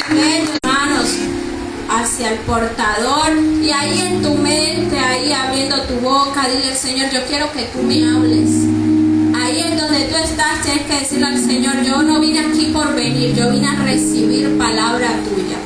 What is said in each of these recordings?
pequeño, manos hacia el portador, y ahí en tu mente, ahí abriendo tu boca, dile: Señor, yo quiero que tú me hables. Ahí en donde tú estás tienes que decirle al Señor: yo no vine aquí por venir, yo vine a recibir palabra tuya.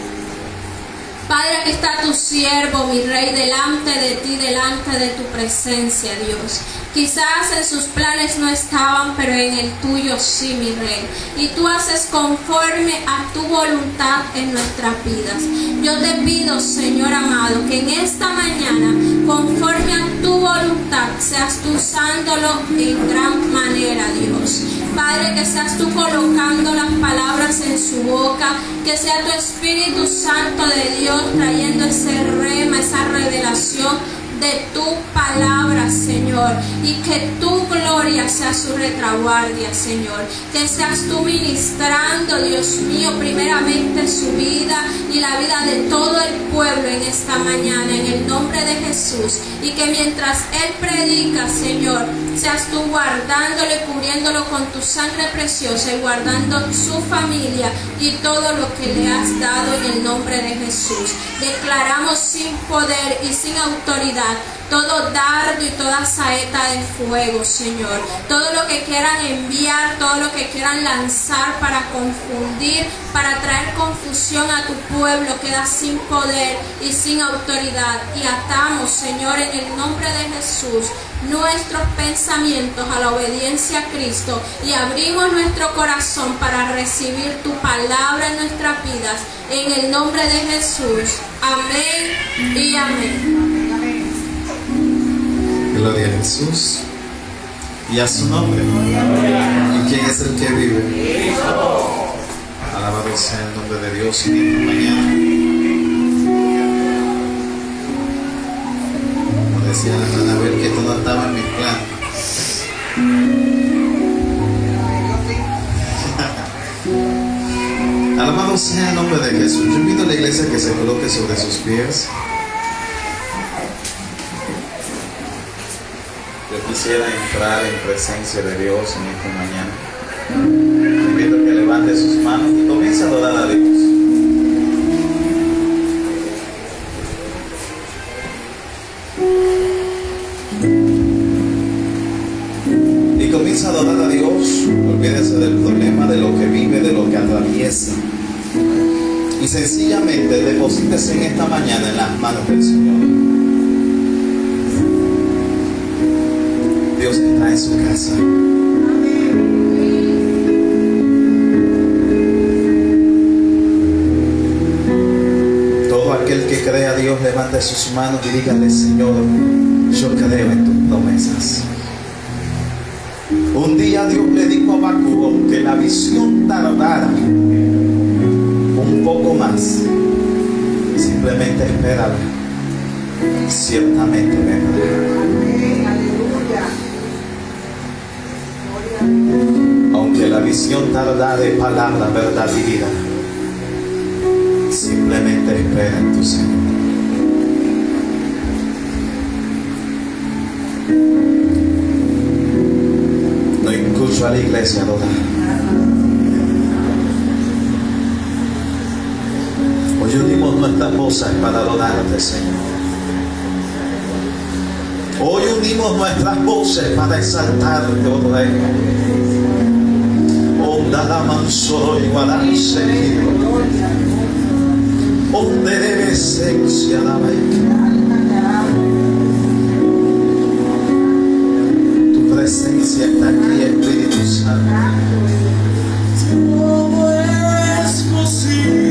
Padre, aquí está tu siervo, mi Rey, delante de ti, delante de tu presencia, Dios. Quizás en sus planes no estaban, pero en el tuyo sí, mi Rey. Y tú haces conforme a tu voluntad en nuestras vidas. Yo te pido, Señor amado, que en esta mañana, conforme a tu voluntad, seas tú usándolo en gran manera, Dios. Padre, que seas tú colocando las palabras en su boca, que sea tu Espíritu Santo de Dios trayendo ese rema, esa revelación de tu palabra, Señor, y que tu gloria sea su retaguardia, Señor, que seas tú ministrando, Dios mío, primeramente su vida y la vida de todo el pueblo en esta mañana, en el nombre de Jesús, y que mientras Él predica, Señor, seas tú guardándolo y cubriéndolo con tu sangre preciosa y guardando su familia y todo lo que le has dado en el nombre de Jesús. Declaramos sin poder y sin autoridad todo dardo y toda saeta de fuego, Señor. Todo lo que quieran enviar, todo lo que quieran lanzar para confundir, para traer confusión a tu pueblo, queda sin poder y sin autoridad. Y atamos, Señor, en el nombre de Jesús, nuestros pensamientos a la obediencia a Cristo y abrimos nuestro corazón para recibir tu palabra en nuestras vidas. En el nombre de Jesús. Amén y amén. Gloria a Jesús y a su nombre. ¿Y quién es el que vive? Alabado sea el nombre de Dios y en esta mañana. Como decía la hermana Abel, que esto no estaba en mis planes. Alabado sea el nombre de Jesús. Yo invito a la iglesia que se coloque sobre sus pies. Yo quisiera entrar en presencia de Dios en esta mañana. Te invito a que levante sus manos y comience a adorar a Dios. Y comienza a adorar a Dios. Olvídese del problema, de lo que vive, de lo que atraviesa. Y sencillamente deposítese en esta mañana en las manos del Señor. Dios está en su casa. Todo aquel que cree a Dios levante sus manos y dígale: Señor, yo creo en tus promesas. Un día Dios le dijo a Habacuc: aunque la visión tardara un poco más, simplemente espérala, ciertamente vendrá. Aunque la visión tardare, palabra, verdad y vida, simplemente espera en tu Señor. No escucho a la iglesia adorar. Hoy unimos nuestras voces para adorarte, Señor. Hoy unimos nuestras voces para exaltarte, oh Rey. Onda la mansoro igual seguido. Onde debe esencia la tu presencia está aquí, Espíritu Santo. ¿Cómo es posible?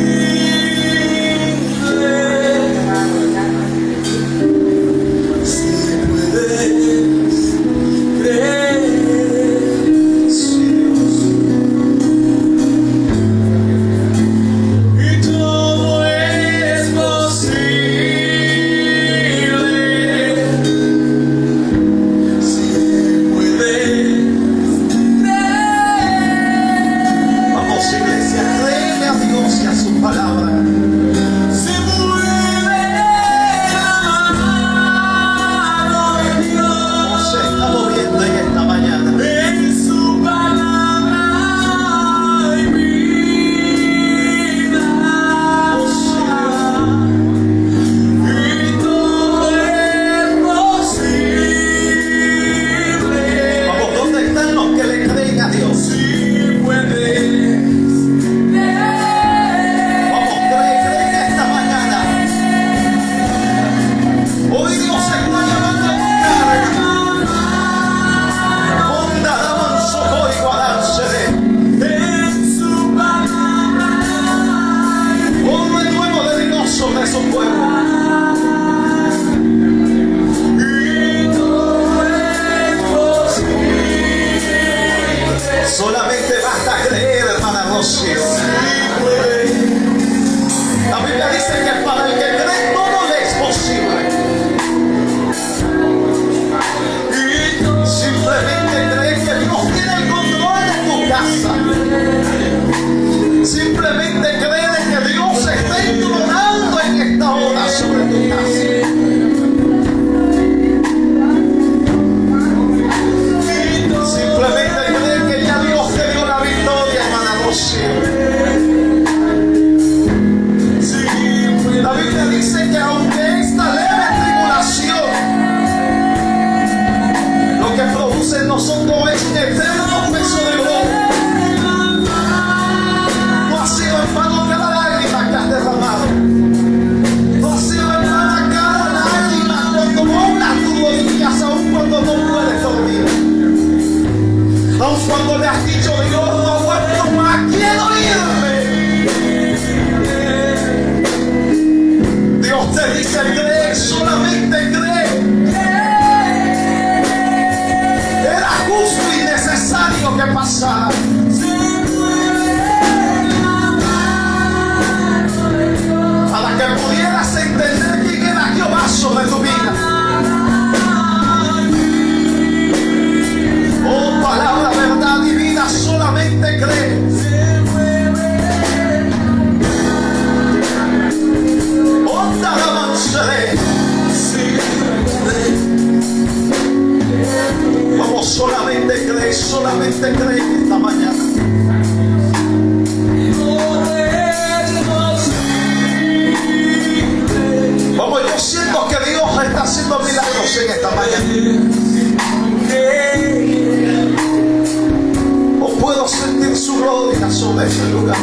lugar.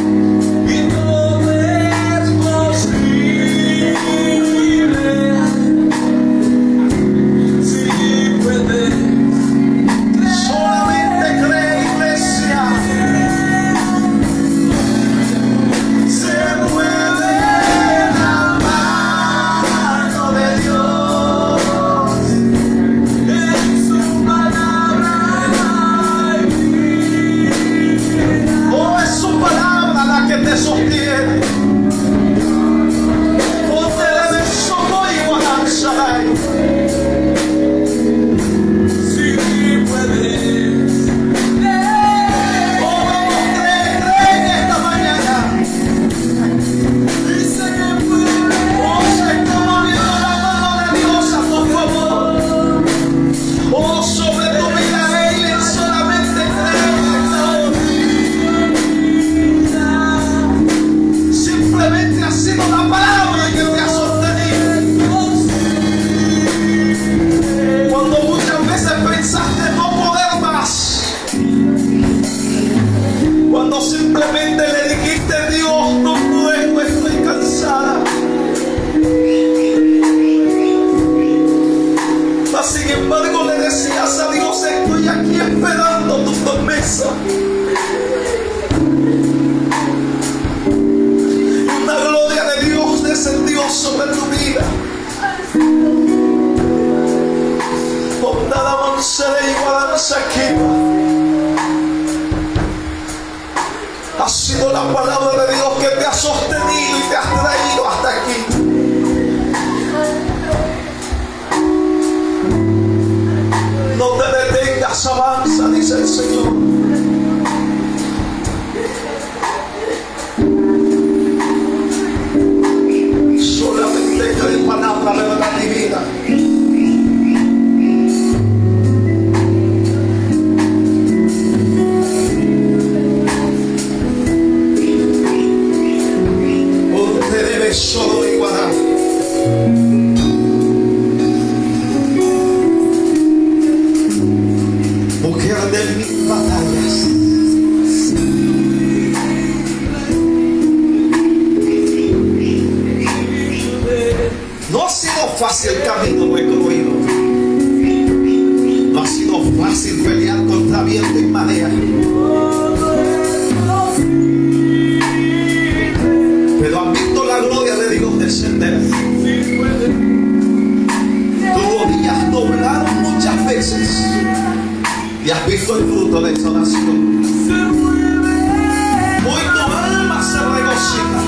Y todo es posible. Si puedes. Solamente cree, iglesia. Se mueve la mano de Dios. En su palabra hay vida. Oh, es su palabra la que te sostiene. Oh, te debe socorrer, Guadalajara. Si puedes. Oh, vamos, cree en esta mañana. Dice que puedes. Oh, se está moviendo la mano de Dios a tu favor. Oh, sobre tu vida, Él solamente cree en esta. Simplemente ha sido la palabra que te ha sostenido. Cuando muchas veces pensaste no poder más. Cuando simplemente le dijiste, Dios, no puedo, estoy cansada. Mas sin embargo le decías a Dios, estoy aquí esperando tu promesa. Una gloria de Dios descendió sobre tu vida. Nada más de igualanza aquí. Ha sido la palabra de Dios que te ha sostenido y te ha traído hasta aquí. No te detengas, avanza, dice el Señor. Solamente cree palabra, verdad y vida. Solo igualar. Mujer de mis batallas. No ha sido fácil el camino recorrido. No ha sido fácil pelear contra viento y marea. Pero has visto la gloria de Dios descender. Tus rodillas doblaron muchas veces y has visto el fruto de esa oración. Hoy tu alma se regocija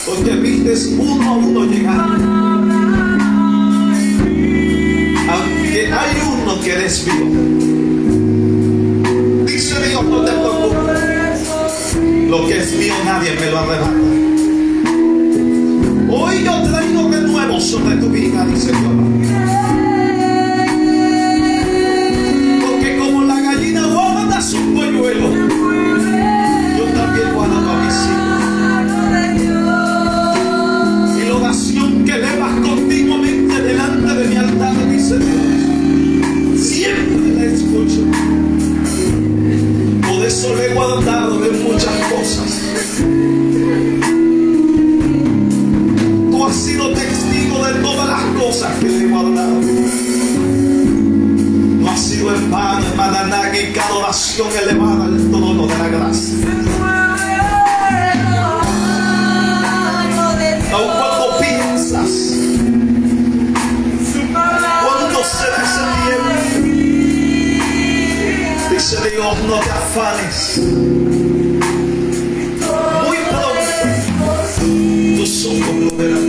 porque viste uno a uno llegar. Aunque hay uno que desvió. Dice Dios, no te preocupes. Lo que es mío nadie me lo arrebata. Hoy yo traigo de nuevo sobre tu vida, dice Dios. Porque como la gallina guarda su polluelo, yo también guardo a mis hijos. Y la oración que elevas continuamente delante de mi altar, dice Dios, siempre la escucho. Por eso le he guardado de muchas cosas. Tú has sido testigo de todas las cosas que le he guardado. No ha sido en vano, hermana Nagui, cada oración elevada al trono de la gracia. Aun cuando piensas, cuando será ese tiempo, dice Dios, no te afanes. Muy pronto tus ojos lo verán.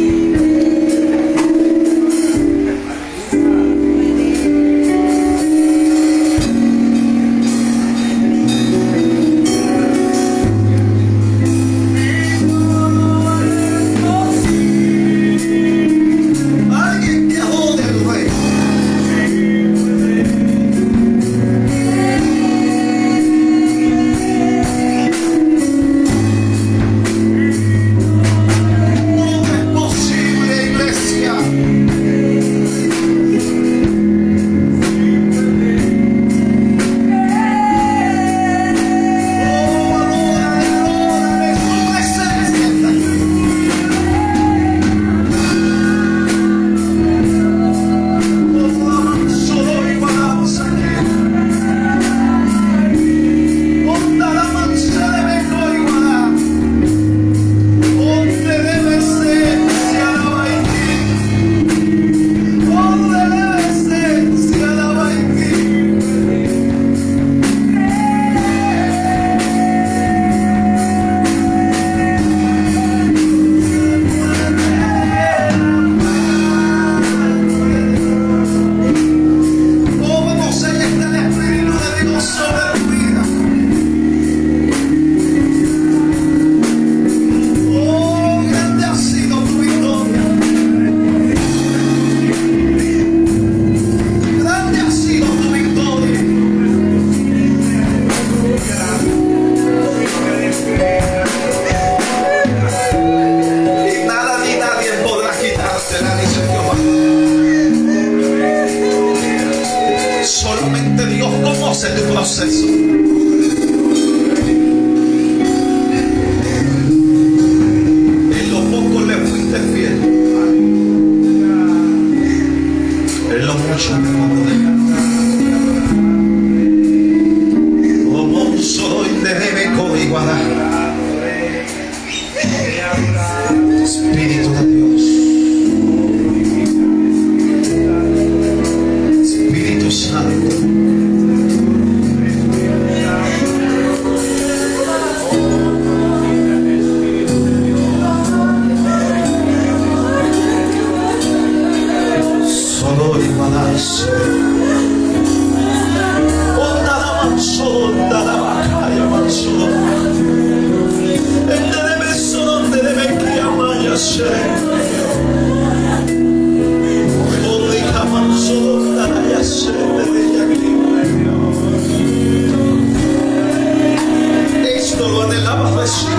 Esto lo anhelaba recibir.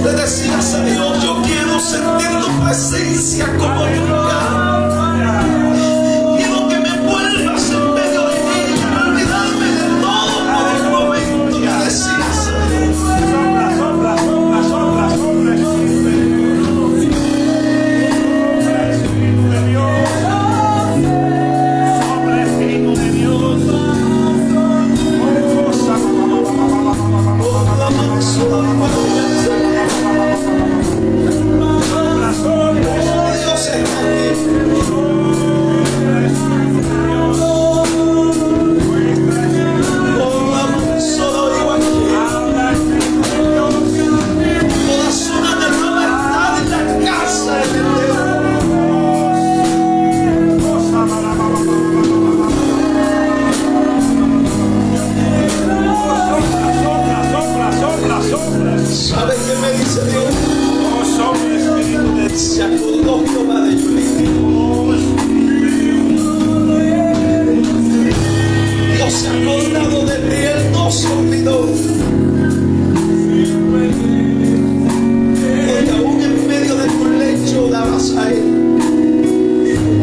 Le decías a Dios, yo quiero sentir tu presencia como nunca. Quiero que me vuelvas en medio de mí, olvidarme de todo por el momento. Le decías a Dios. Dios está aquí. Solo digo aquí. Toda zona de libertad en la casa de Dios. ¿Sabes qué me dice Dios? Se acordó Jehová de Yulín. Dios se ha acordado de ti, Él no se olvidó. Porque aún en medio de tu lecho dabas a Él.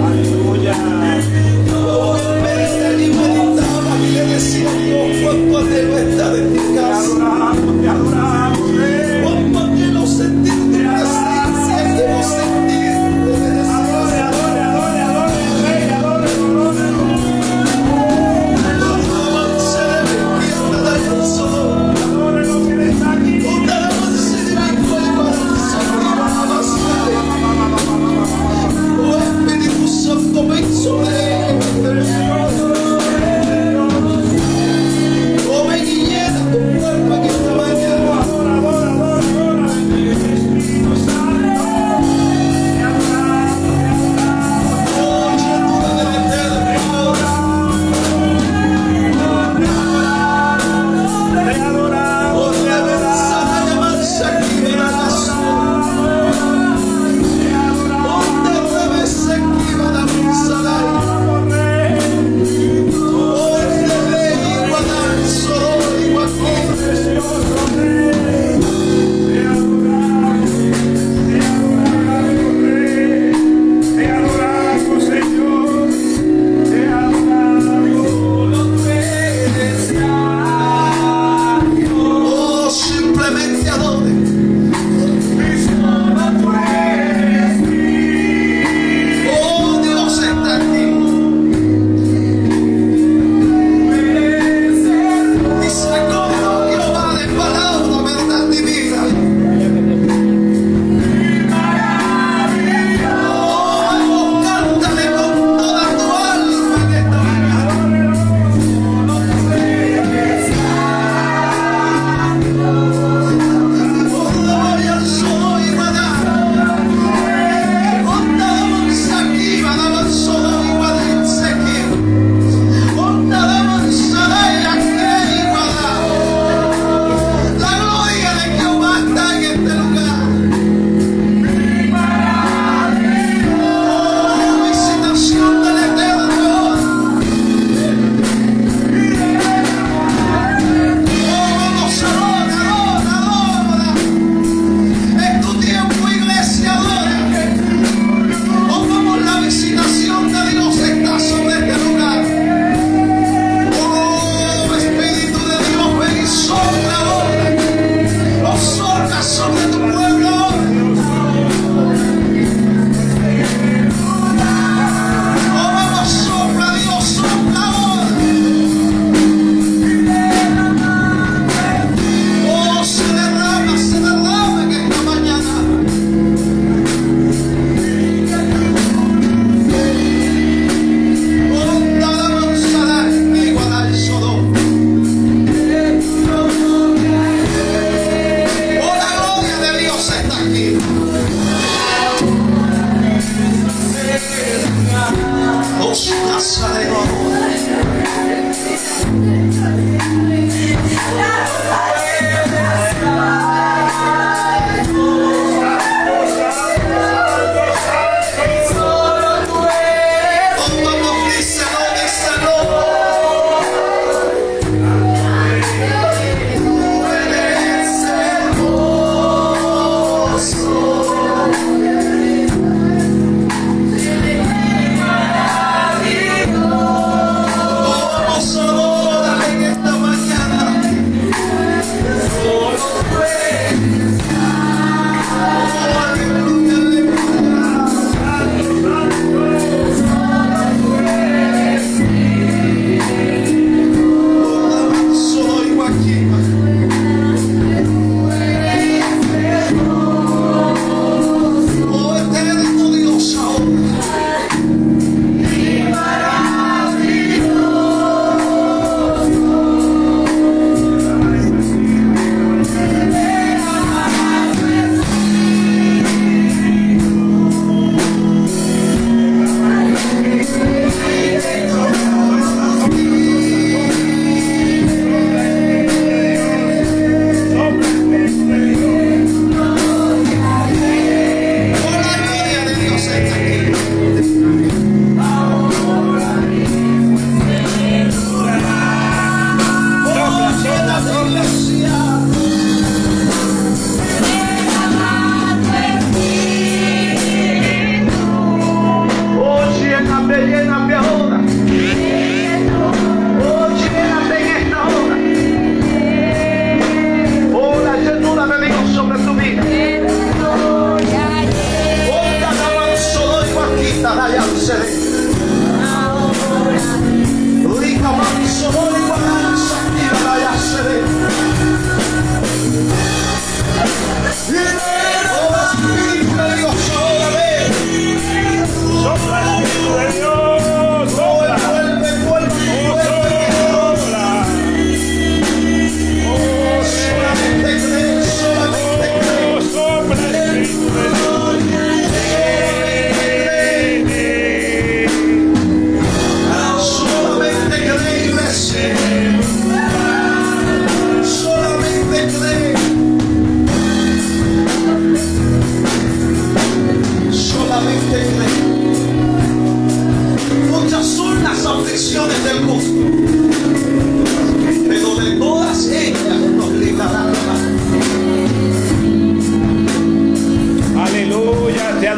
Aún en medio de ti meditaba y le decía a Dios cuánto anhelo está de tu casa. Cuánto anhelo sentir tu presencia, quiero sentirte.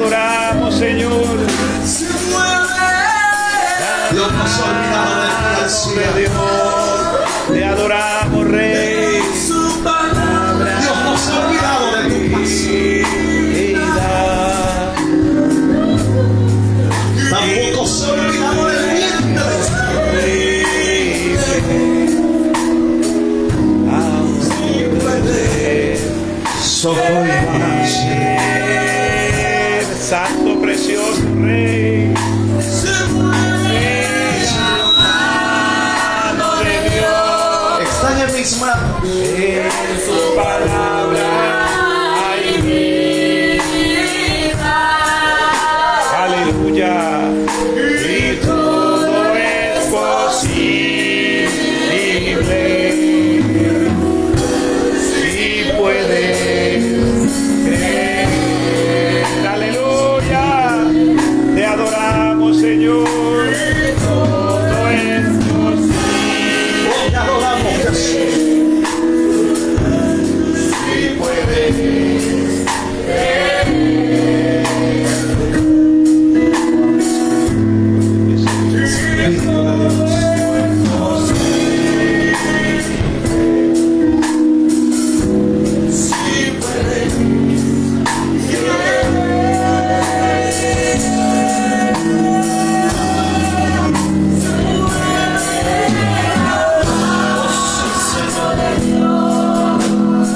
adoramos, Señor. se mueve. Dios no se ha olvidado de ti, Nombre anciano. de Dios. Te adoramos, Rey. Su palabra Dios no se ha olvidado de tu paz. Tampoco se ha olvidado del vientre de Socorro y balance. Santo, precioso Rey. se mueve. Mano de Dios. Están en mis manos. En su palabra hay vida. Aleluya. Y todo es posible. Si puedes creer. Aleluya. Te adoramos, Señor. Todo es posible. Hoy te adoramos, Jesús. Si puedes.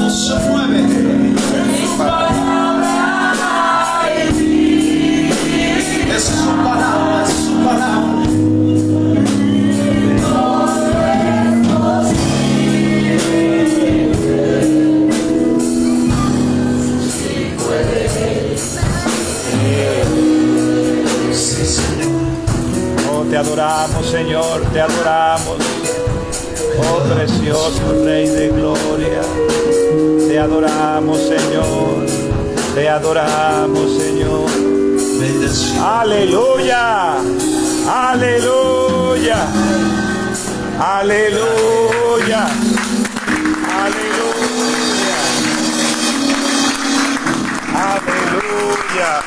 No se mueve. Es su palabra, es su palabra. Sí, Señor. Oh, te adoramos, Señor, te adoramos. Oh, precioso Rey de gloria. Te adoramos, Señor. Te adoramos, Señor. Bendecido. Aleluya. Aleluya. Aleluya. Aleluya. Aleluya.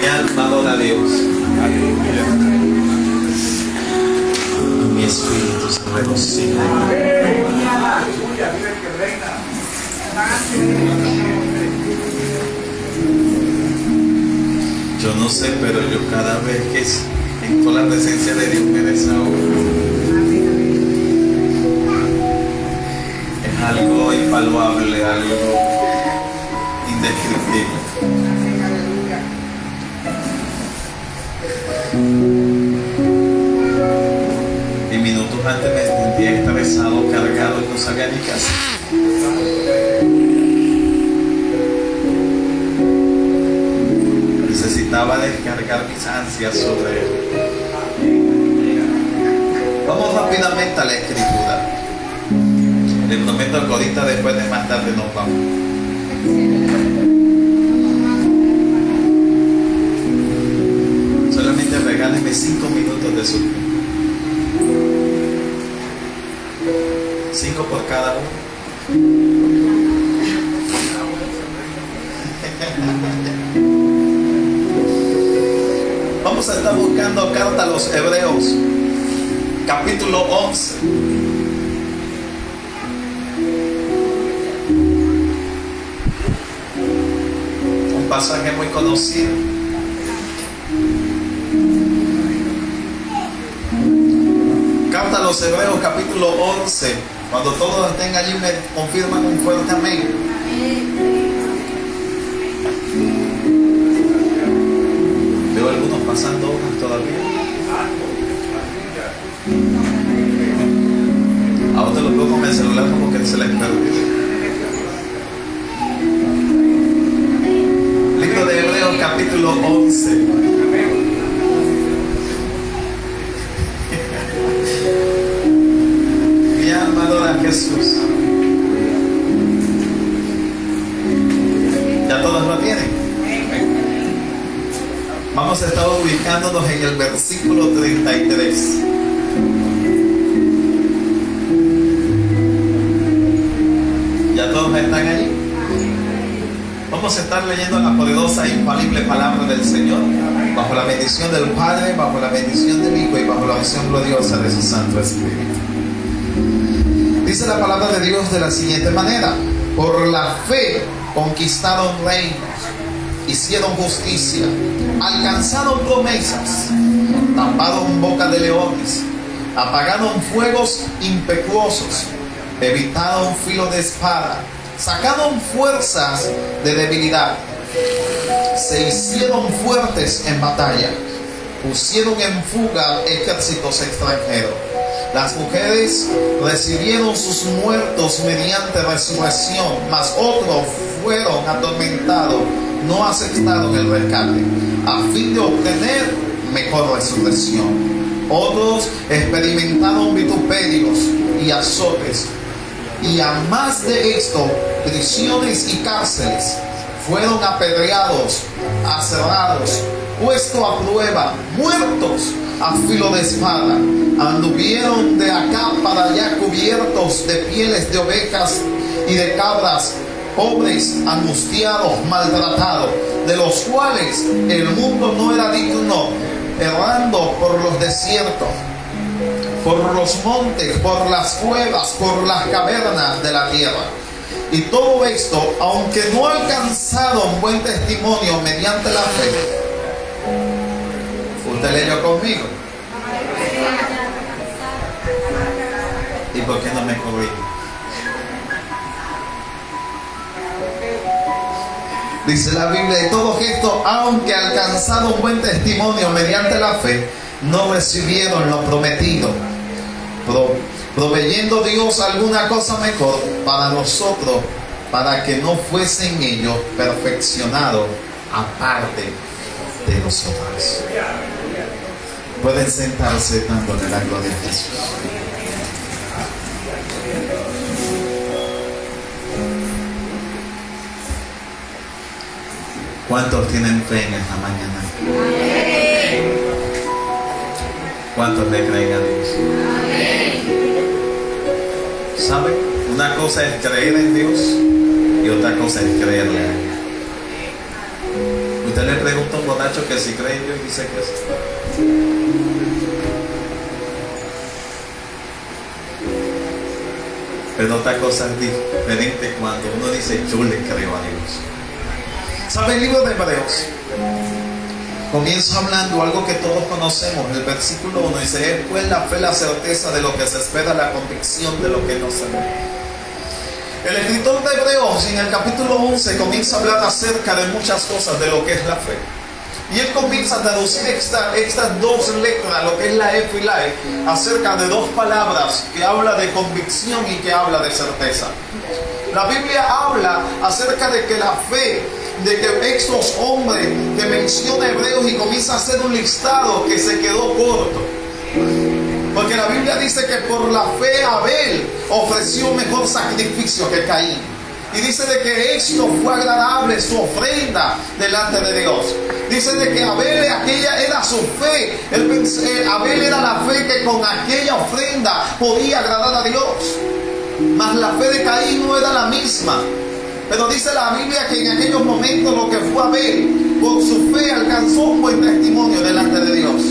Mi alma adora a Dios. Aleluya. Mi espíritu se regocija. Yo no sé, pero yo cada vez que entro en la presencia de Dios me desahogo. Es algo invaluable, algo indescriptible. Y minutos antes me sentía estresado, cargado y no salía ni casa. Necesitaba descargar mis ansias sobre Él. Vamos rápidamente a la escritura. Le prometo que ahorita después de más tarde nos vamos. Solamente regálenme 5 minutos de su tiempo. 5 por cada uno. Vamos a estar buscando carta a los Hebreos, capítulo 11. Un pasaje muy conocido. Carta a los Hebreos, capítulo 11. Cuando todos estén allí me confirman un fuerte amén. Veo algunos pasando hojas todavía. A otros los veo con el celular como que se les perdió. Libro de Hebreos, capítulo 11. Mi alma adora a Jesús. ¿Ya todos lo tienen? Vamos a estar ubicándonos en el versículo 33. ¿Ya todos están allí? vamos a estar leyendo la poderosa e infalible palabra del Señor, bajo la bendición del Padre, bajo la bendición del Hijo y bajo la bendición gloriosa de su Santo Espíritu. Dice la palabra de Dios de la siguiente manera: por la fe conquistaron reinos, hicieron justicia, alcanzaron promesas, taparon boca de leones, apagaron fuegos impetuosos, evitaron filo de espada, sacaron fuerzas de debilidad, se hicieron fuertes en batalla, pusieron en fuga ejércitos extranjeros. Las mujeres recibieron sus muertos mediante resurrección, mas otros fueron atormentados, no aceptaron el rescate, a fin de obtener mejor resurrección. Otros experimentaron vituperios y azotes, y a más de esto, prisiones y cárceles. Fueron apedreados, aserrados, puestos a prueba, muertos a filo de espada. Anduvieron de acá para allá cubiertos de pieles de ovejas y de cabras, pobres, angustiados, maltratados, de los cuales el mundo no era digno, errando por los desiertos, por los montes, por las cuevas, por las cavernas de la tierra. Y todo esto, aunque no alcanzaron buen testimonio mediante la fe. ¿Usted leyó conmigo? ¿Y por qué no me corrijo? Dice la Biblia: y todo esto, aunque alcanzaron buen testimonio mediante la fe, no recibieron lo prometido, proveyendo Dios alguna cosa mejor para nosotros, para que no fuesen ellos perfeccionados aparte de nosotros. Pueden sentarse dándole la gloria a Jesús. ¿Cuántos tienen fe en esta mañana? ¿Cuántos le creen a Dios? ¿Sabe? Una cosa es creer en Dios y otra cosa es creerle a Él. Usted le pregunta a un borracho que si cree en Dios y dice que sí. Pero otra cosa es diferente cuando uno dice yo le creo a Dios. ¿Sabe? El libro de Hebreos comienza hablando algo que todos conocemos. El versículo 1 dice: es pues la fe, la certeza de lo que se espera, la convicción de lo que no se ve. El escritor de Hebreos en el capítulo 11 comienza a hablar acerca de muchas cosas de lo que es la fe. Y él comienza a traducir estas dos letras, lo que es la F y la E, acerca de dos palabras que habla de convicción y que habla de certeza. La Biblia habla acerca de que la fe, de que estos hombres que menciona Hebreos y comienza a hacer un listado que se quedó corto. Porque la Biblia dice que por la fe Abel ofreció un mejor sacrificio que Caín. Y dice de que esto fue agradable, su ofrenda delante de Dios. Dice de que Abel, aquella era su fe. Abel era la fe que con aquella ofrenda podía agradar a Dios. Mas la fe de Caín no era la misma. Pero dice la Biblia que en aquellos momentos lo que fue Abel, por su fe alcanzó un buen testimonio delante de Dios.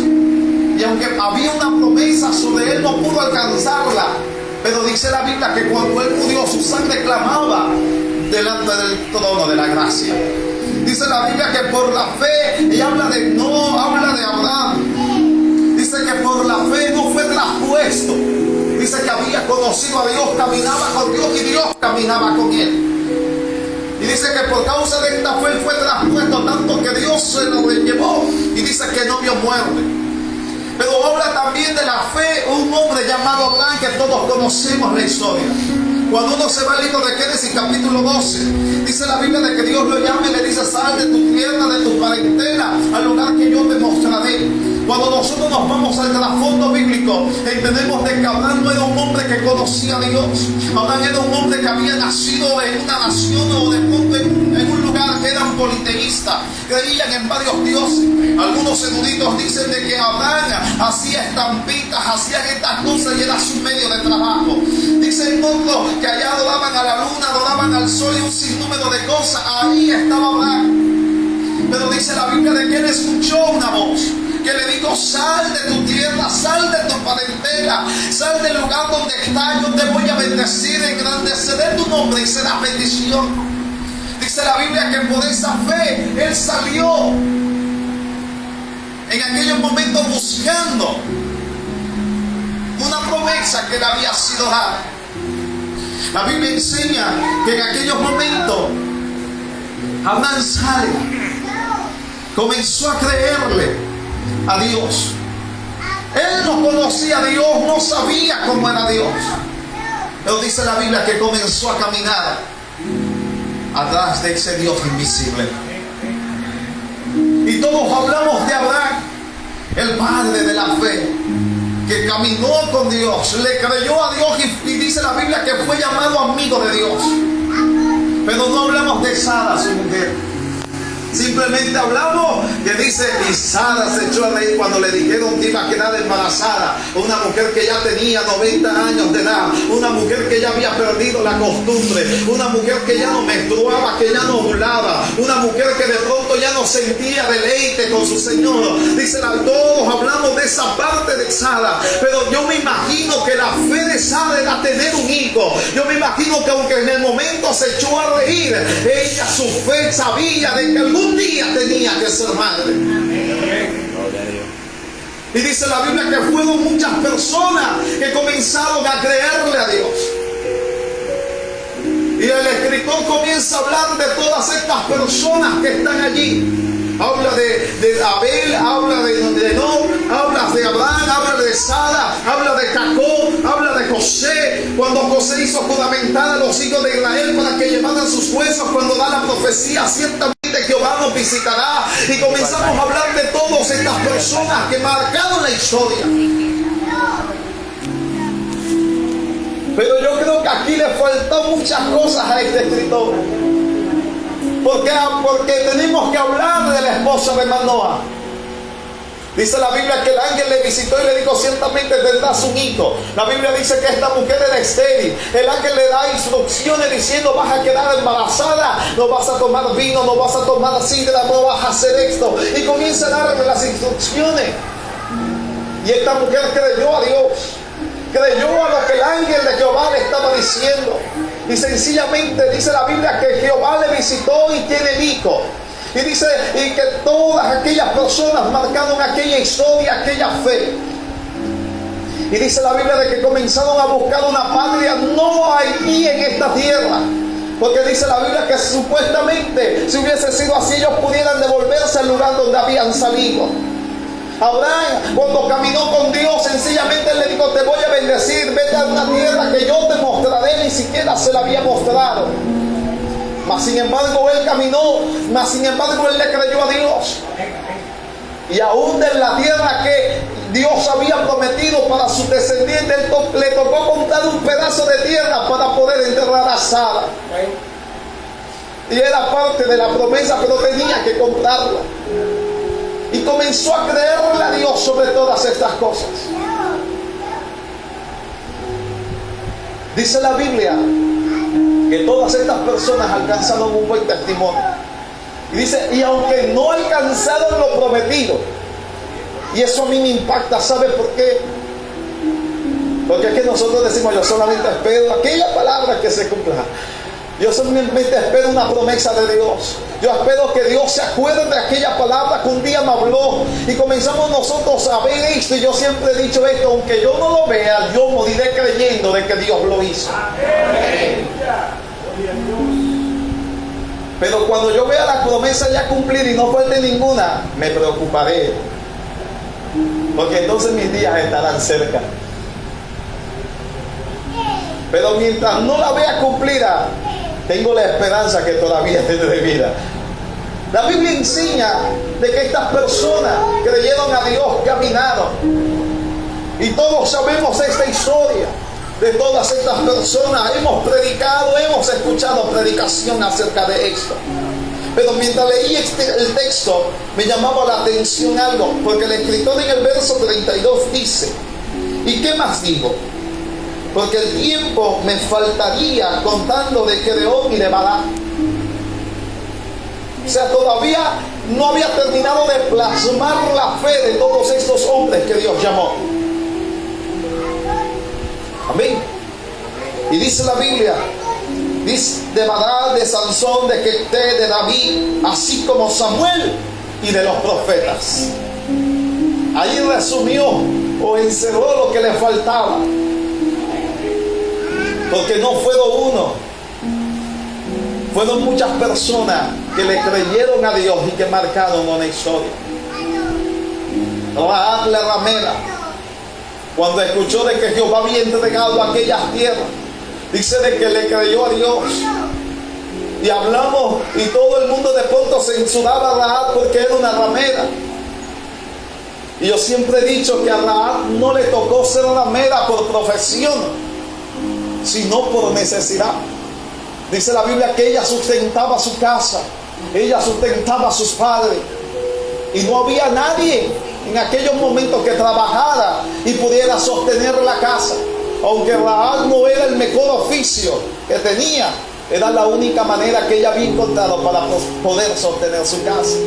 Y aunque había una promesa sobre él, no pudo alcanzarla. Pero dice la Biblia que cuando él murió, su sangre clamaba delante del trono de la gracia. Dice la Biblia que por la fe, y habla de Abraham. Dice que por la fe no fue traspuesto. Dice que había conocido a Dios, caminaba con Dios y Dios caminaba con él. Y dice que por causa de esta fe fue traspuesto, tanto que Dios se lo llevó. Y dice que no vio muerte. Pero habla también de la fe un hombre llamado Abraham, que todos conocemos la historia. Cuando uno se va al libro de Génesis capítulo 12, dice la Biblia de que Dios lo llama y le dice: sal de tu tierra, de tu parentela, al lugar que yo te mostraré. Cuando nosotros nos vamos al trasfondo bíblico, entendemos de que Abraham no era un hombre que conocía a Dios. Abraham era un hombre que había nacido en una nación o de pronto en un lugar que eran politeístas, creían en varios dioses. Algunos eruditos dicen de que Abraham hacía estampitas, hacía estas cosas y era su medio de trabajo. Dicen otros que allá adoraban a la luna, adoraban al sol y un sinnúmero de cosas. Ahí estaba Abraham. Pero dice la Biblia de que él escuchó una voz que le dijo: sal de tu tierra, sal de tu parentela, sal del lugar donde estás, yo te voy a bendecir, engrandeceré tu nombre y será bendición. Dice la Biblia que por esa fe él salió en aquellos momentos buscando una promesa que le había sido dada. La Biblia enseña que en aquellos momentos Abraham sale, comenzó a creerle a Dios. Él no conocía a Dios, no sabía cómo era Dios, pero dice la Biblia que comenzó a caminar atrás de ese Dios invisible. Y todos hablamos de Abraham, el padre de la fe, que caminó con Dios, le creyó a Dios y dice la Biblia que fue llamado amigo de Dios. Pero no hablamos de Sara, su mujer. Simplemente hablamos que dice: y Sara se echó a reír cuando le dijeron que iba a quedar embarazada. Una mujer que ya tenía 90 años de edad, una mujer que ya había perdido la costumbre, una mujer que ya no menstruaba, que ya no ovulaba, una mujer que de pronto ya no sentía deleite con su Señor. Dice, todos hablamos de esa parte de Sara, pero yo me imagino que la fe de Sara era tener un hijo. Yo me imagino que aunque en el momento se echó a reír, ella, su fe, sabía de que algún día tenía que ser madre. Y dice la Biblia que fueron muchas personas que comenzaron a creerle a Dios. Y el escritor comienza a hablar de todas estas personas que están allí. Habla de Abel, habla de Enoc, habla de Abraham, habla de Sara, habla de Jacob, habla de José. Cuando José hizo juramentar a los hijos de Israel para que llevaran sus huesos, cuando da la profecía: ciertamente Jehová nos visitará. Y comenzamos a hablar de todas estas personas que marcaron la historia. Pero yo creo que aquí le faltan muchas cosas a este escritor. Porque tenemos que hablar de la esposa de Manoah. Dice la Biblia que el ángel le visitó y le dijo: ciertamente tendrás un hijo. La Biblia dice que esta mujer era estéril. El ángel le da instrucciones diciendo: vas a quedar embarazada, no vas a tomar vino, no vas a tomar sidra, no vas a hacer esto. Y comienza a darle las instrucciones. Y esta mujer creyó a Dios, creyó a lo que el ángel de Jehová le estaba diciendo. Y sencillamente dice la Biblia que Jehová le visitó y tiene el hijo. Y dice, y que todas aquellas personas marcaron aquella historia, aquella fe. Y dice la Biblia de que comenzaron a buscar una patria no aquí en esta tierra. Porque dice la Biblia que supuestamente, si hubiese sido así, ellos pudieran devolverse al lugar donde habían salido. Abraham, cuando caminó con Dios, sencillamente le dijo: te voy a bendecir, vete a una tierra que yo te mostraré. Ni siquiera se la había mostrado. Mas sin embargo él caminó, mas sin embargo él le creyó a Dios. Y aún de la tierra que Dios había prometido para su descendiente, le tocó comprar un pedazo de tierra para poder enterrar a Sara. Y era parte de la promesa, pero tenía que comprarla. Y comenzó a creerle a Dios sobre todas estas cosas. Dice la Biblia que todas estas personas alcanzaron un buen testimonio. Y dice, y aunque no alcanzaron lo prometido, y eso a mí me impacta, ¿sabe por qué? Porque es que nosotros decimos: yo solamente espero aquella palabra que se cumpla. Yo solamente espero una promesa de Dios. Yo espero que Dios se acuerde de aquella palabra que un día me habló. Y comenzamos nosotros a ver esto. Y yo siempre he dicho esto: aunque yo no lo vea, yo moriré creyendo de que Dios lo hizo. Pero cuando yo vea la promesa ya cumplida y no falte ninguna, me preocuparé. Porque entonces mis días estarán cerca. Pero mientras no la vea cumplida, tengo la esperanza que todavía tendré vida. La Biblia enseña de que estas personas creyeron a Dios, caminaron. Y todos sabemos esta historia de todas estas personas. Hemos predicado, hemos escuchado predicación acerca de esto. Pero mientras leí el texto, me llamaba la atención algo. Porque el escritor en el verso 32 dice: ¿y qué más digo? Porque el tiempo me faltaría contando de Gedeón y de Barak, O sea, todavía no había terminado de plasmar la fe de todos estos hombres que Dios llamó. Amén. Y dice la Biblia, dice de Badad, de Sansón, de Jefté, de David, así como Samuel y de los profetas. Ahí resumió o encerró lo que le faltaba. Porque no fueron uno, fueron muchas personas que le creyeron a Dios y que marcaron una historia. Rahab la ramera, cuando escuchó de que Jehová había entregado aquellas tierras, dice de que le creyó a Dios. Y hablamos y todo el mundo de pronto censuraba a Rahab porque era una ramera. Y yo siempre he dicho que a Rahab no le tocó ser ramera por profesión, sino por necesidad. Dice la Biblia que ella sustentaba su casa, ella sustentaba a sus padres, y no había nadie en aquellos momentos que trabajara y pudiera sostener la casa. Aunque Rahab no era el mejor oficio que tenía, era la única manera que ella había encontrado para poder sostener su casa.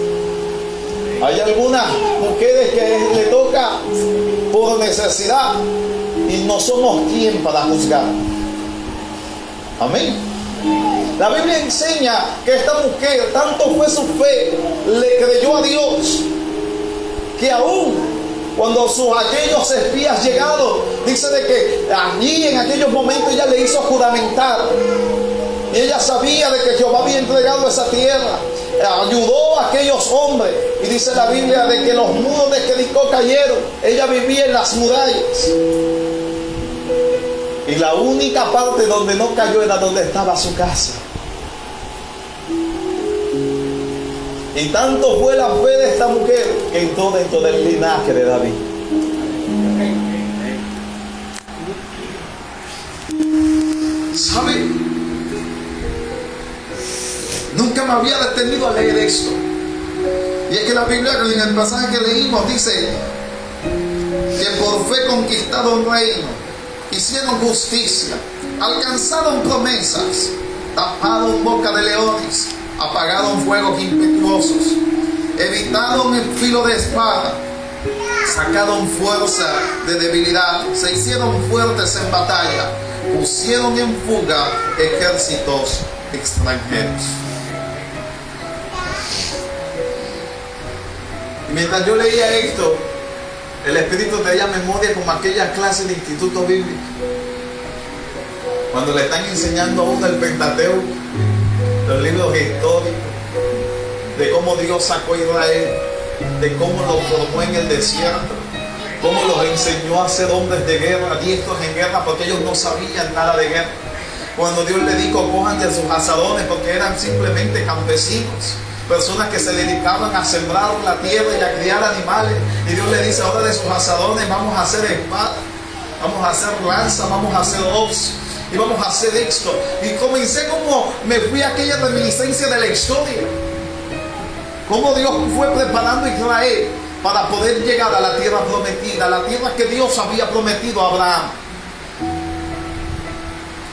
Hay algunas mujeres que le toca por necesidad y no somos quien para juzgar. Amén. La Biblia enseña que esta mujer, tanto fue su fe, le creyó a Dios, que aún cuando aquellos espías llegaron, dice de que allí en aquellos momentos ella le hizo juramentar. Y ella sabía de que Jehová había entregado esa tierra. Ayudó a aquellos hombres. Y dice la Biblia de que los muros de Jericó cayeron. Ella vivía en las murallas. Y la única parte donde no cayó era donde estaba su casa. Y tanto fue la fe de esta mujer que entró dentro del linaje de David. ¿Sabe? Nunca me había detenido a leer esto. Y es que la Biblia, en el pasaje que leímos, dice que por fe conquistaron reino, hicieron justicia, alcanzaron promesas, taparon boca de leones, apagaron fuegos impetuosos, evitaron el filo de espada, sacaron fuerza de debilidad, se hicieron fuertes en batalla, pusieron en fuga ejércitos extranjeros. Y mientras yo leía esto, el Espíritu traía memoria como aquella clase de instituto bíblico, cuando le están enseñando a uno el Pentateuco, los libros históricos, de cómo Dios sacó a Israel, de cómo los formó en el desierto, cómo los enseñó a ser hombres de guerra, diestros en guerra, porque ellos no sabían nada de guerra. Cuando Dios le dijo, cojan de sus azadones, porque eran simplemente campesinos, personas que se dedicaban a sembrar la tierra y a criar animales. Y Dios le dice, ahora de sus azadones vamos a hacer espada, vamos a hacer lanza, vamos a hacer hoz, y vamos a hacer esto. Y comencé como me fui a aquella reminiscencia de la historia, cómo Dios fue preparando a Israel para poder llegar a la tierra prometida, la tierra que Dios había prometido a Abraham.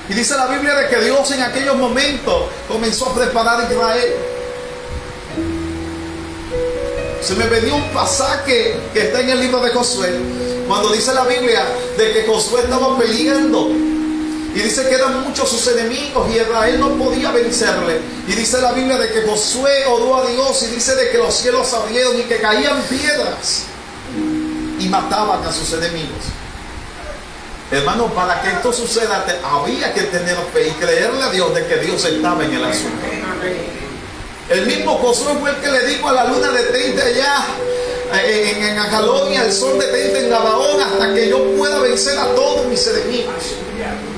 Y dice la Biblia de que Dios en aquellos momentos comenzó a preparar a Israel. Se me venía un pasaje que está en el libro de Josué, cuando dice la Biblia de que Josué estaba peleando. Y dice que eran muchos sus enemigos y Israel no podía vencerle. Y dice la Biblia de que Josué oró a Dios y dice de que los cielos se abrieron y que caían piedras y mataban a sus enemigos. Hermano, para que esto suceda había que tener fe y creerle a Dios de que Dios estaba en el asunto. El mismo Josué fue el que le dijo a la luna detente allá en Ajalón y al sol detente en Gabaón hasta que yo pueda vencer a todos mis enemigos.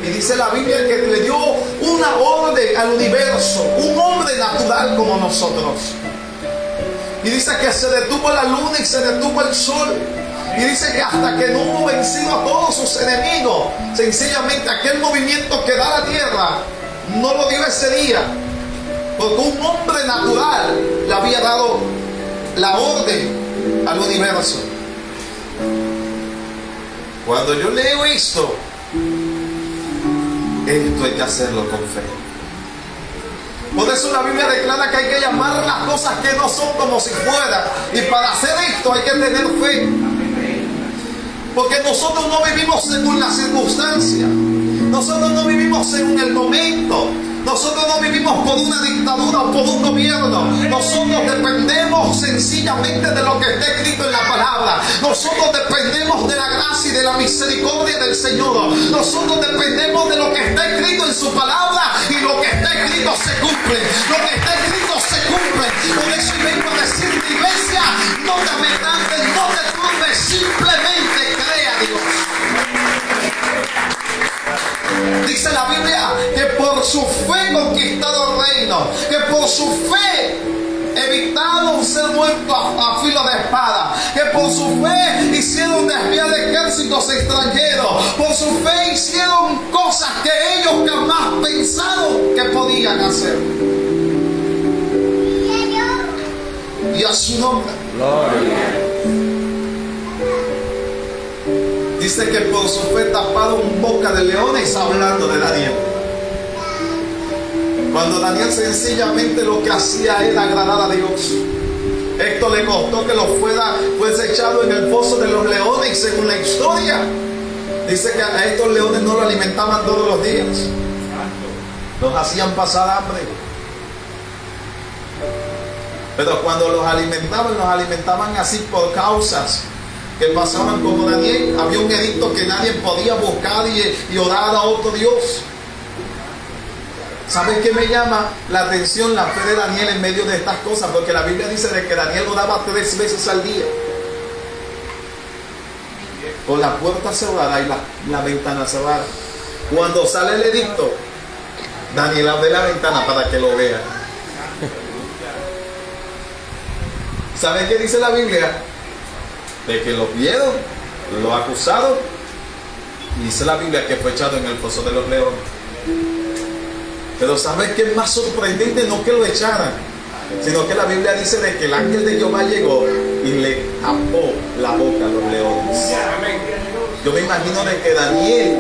Y dice la Biblia que le dio una orden al universo, un hombre natural como nosotros. Y dice que se detuvo la luna y se detuvo el sol. Y dice que hasta que no hubo vencido a todos sus enemigos, sencillamente aquel movimiento que da la tierra no lo dio ese día, porque un hombre natural le había dado la orden al universo. Cuando yo leo esto hay que hacerlo con fe. Por eso la Biblia declara que hay que llamar las cosas que no son como si fueran. Y para hacer esto hay que tener fe. Porque nosotros no vivimos según las circunstancias. Nosotros no vivimos según el momento. Nosotros no vivimos por una dictadura o por un gobierno. Nosotros dependemos sencillamente de lo que está escrito en la palabra. Nosotros dependemos de la gracia y de la misericordia del Señor. Nosotros dependemos de lo que está escrito en su palabra, y lo que está escrito se cumple. Lo que está escrito se cumple. Por eso vengo a decirte, iglesia, no te amedrentes, no te turbes, simplemente crea a Dios. Dice la Biblia que por su fe conquistaron reino, que por su fe evitaron ser muertos a filo de espada, que por su fe hicieron desviar ejércitos extranjeros, por su fe hicieron cosas que ellos jamás pensaron que podían hacer. Y a su nombre. Dice que por su fe taparon boca de leones, hablando de Daniel. Cuando Daniel sencillamente lo que hacía era agradar a Dios. Esto le costó que fuese echado en el foso de los leones, y según la historia dice que a estos leones no lo alimentaban todos los días, los hacían pasar hambre. Pero cuando los alimentaban así por causas que pasaban como Daniel. Había un edicto que nadie podía buscar y orar a otro Dios. ¿Sabes qué me llama la atención? La fe de Daniel en medio de estas cosas, porque la Biblia dice de que Daniel oraba 3 veces al día, con la puerta cerrada y la ventana cerrada. Cuando sale el edicto, Daniel abre la ventana para que lo vea. ¿Sabes qué dice la Biblia? De que lo vieron, lo acusaron, y dice la Biblia que fue echado en el foso de los leones. Pero ¿sabes qué es más sorprendente? No que lo echaran, sino que la Biblia dice de que el ángel de Jehová llegó y le tapó la boca a los leones. Yo me imagino de que Daniel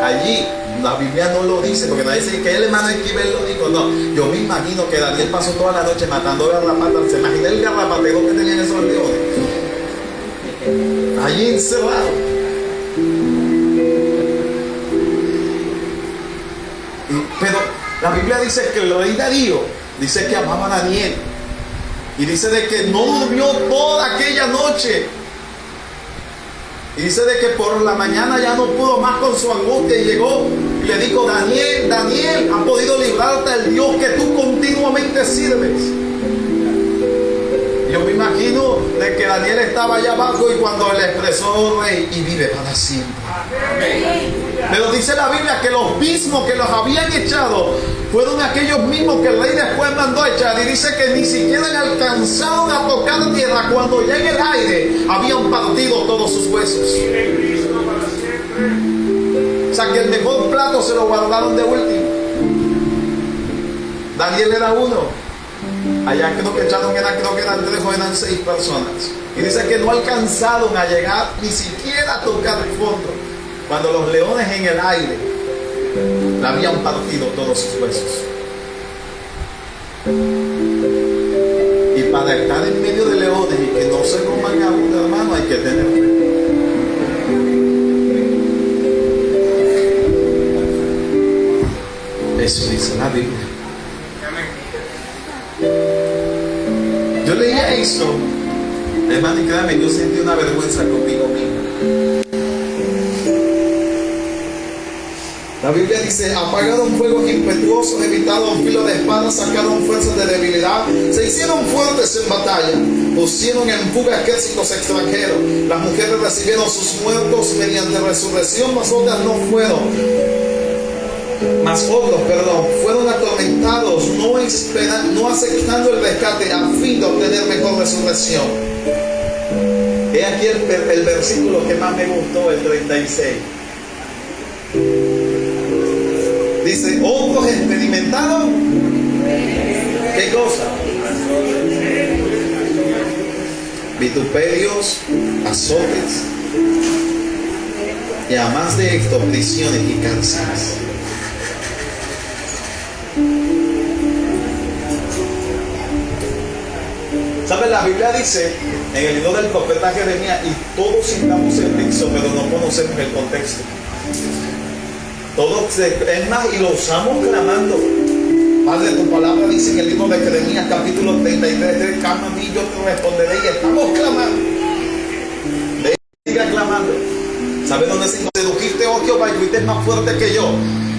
allí, la Biblia no lo dice, porque no dice que el hermano Esquivel lo dijo, no. Yo me imagino que Daniel pasó toda la noche matando garrapatas. ¿Se imagina el garrapatero que tenían esos leones? Allí encerrado. Pero la Biblia dice que el rey Darío dice que amaba a Daniel, y dice de que no durmió toda aquella noche, y dice de que por la mañana ya no pudo más con su angustia, y llegó y le dijo: Daniel, Daniel, ¿ha podido librarte el Dios que tú continuamente sirves? Yo me imagino de que Daniel estaba allá abajo, y cuando le expresó: rey, y vive para siempre. Pero dice la Biblia que los mismos que los habían echado fueron aquellos mismos que el rey después mandó a echar, y dice que ni siquiera alcanzaron a tocar tierra. Cuando ya en el aire habían partido todos sus huesos. O sea que el mejor plato se lo guardaron de último. Daniel era uno. Allá creo que echaron, creo que eran 3 o eran 6 personas. Y dice que no alcanzaron a llegar ni siquiera a tocar el fondo, cuando los leones en el aire le habían partido todos sus huesos. Y para estar en medio de leones y que no se coman a uno, hermano, hay que tener fe. Eso dice la Biblia. Yo leía eso, hermano, y créame, yo sentí una vergüenza conmigo mismo. La Biblia dice: apagaron fuegos impetuosos, evitaron filo de espada, sacaron fuerzas de debilidad, se hicieron fuertes en batalla, pusieron en fuga ejércitos extranjeros. Las mujeres recibieron sus muertos mediante resurrección, mas otros fueron atormentados, no aceptando el rescate a fin de obtener mejor resurrección. He aquí el versículo que más me gustó, el 36. Dice: otros experimentaron, ¿qué cosa? Vituperios, azotes, y además de esto, prisiones y cárceles. ¿Sabes? La Biblia dice en el libro del profeta Jeremías, y todos citamos el texto, pero no conocemos el contexto. Todos, es más, y lo usamos clamando. Padre, tu palabra dice en el libro de Jeremías, capítulo 33, clama a mí, yo te responderé, y estamos clamando. Siga clamando. ¿Sabes dónde se sedujiste, oh Jehová, y fuiste más fuerte que yo?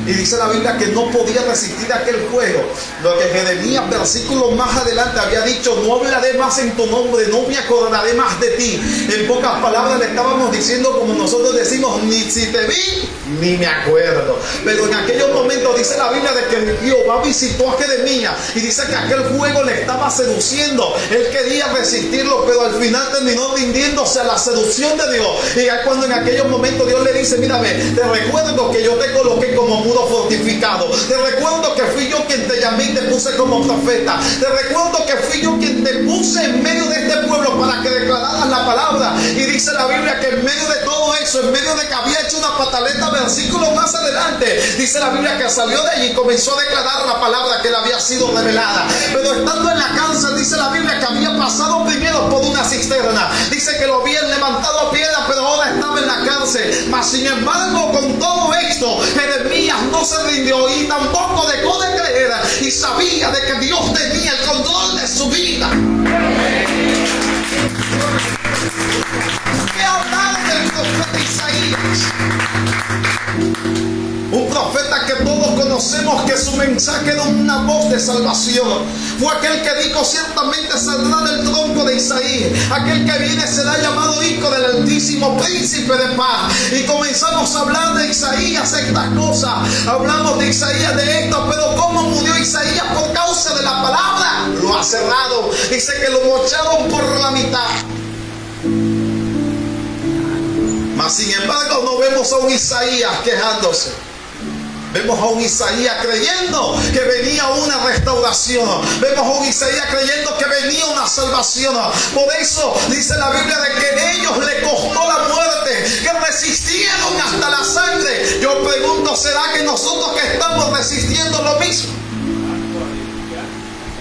Y dice la Biblia que no podía resistir aquel juego. Lo que Jeremías, versículo más adelante, había dicho: no hablaré más en tu nombre, no me acordaré más de ti. En pocas palabras le estábamos diciendo, como nosotros decimos, ni si te vi, ni me acuerdo. Pero en aquellos momentos dice la Biblia de que Jehová visitó a Jeremías, y dice que aquel fuego le estaba seduciendo. Él quería resistirlo, pero al final terminó rindiéndose a la seducción de Dios. Y es cuando en aquellos momentos Dios le dice: mírame, te recuerdo que yo te coloqué como muro fortificado, te recuerdo que fui yo quien te llamé y te puse como profeta, te recuerdo que fui yo quien te puse en medio de este pueblo para que declararas la palabra. Y dice la Biblia que en medio de todo eso, en medio de que había hecho una pataleta, versículo más adelante, dice la Biblia que salió de allí y comenzó a declarar la palabra que le había sido revelada. Pero estando en la cárcel, dice la Biblia que había pasado primero por una cisterna. Dice que lo habían levantado a piedra, pero ahora estaba en la cárcel. Mas sin embargo, con todo esto, Jeremías no se rindió y tampoco dejó de creer, y sabía de que Dios tenía el control de su vida. ¿Qué hablar del profeta Isaías? Un profeta que todos conocemos, que su mensaje era una voz de salvación. Fue aquel que dijo: ciertamente saldrá del tronco de Isaí, aquel que viene será llamado Hijo del Altísimo, Príncipe de paz. Y comenzamos a hablar de Isaías, estas cosas. Hablamos de Isaías, de esto, pero ¿cómo murió Isaías? Por causa de la palabra. Lo ha cerrado. Dice que lo mocharon por la mitad. Mas sin embargo no vemos a un Isaías quejándose. Vemos a un Isaías creyendo que venía una restauración. Vemos a un Isaías creyendo que venía una salvación. Por eso dice la Biblia de que a ellos le costó la muerte, que resistieron hasta la sangre. Yo pregunto, ¿será que nosotros que estamos resistiendo lo mismo?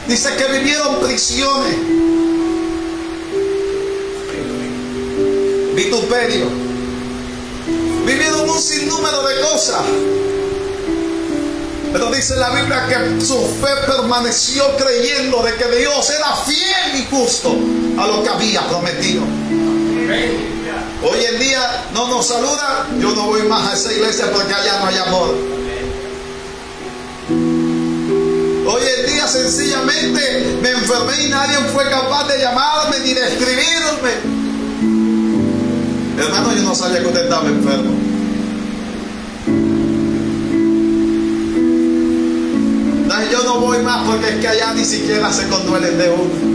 Dice que vivieron prisiones, vituperio, vivieron un sinnúmero de cosas. Pero dice la Biblia que su fe permaneció creyendo de que Dios era fiel y justo a lo que había prometido. Hoy en día no nos saluda, yo no voy más a esa iglesia porque allá no hay amor. Hoy en día sencillamente me enfermé y nadie fue capaz de llamarme ni de escribirme. Hermano, yo no sabía que usted estaba enfermo. Yo no voy más porque es que allá ni siquiera se conduelen de uno.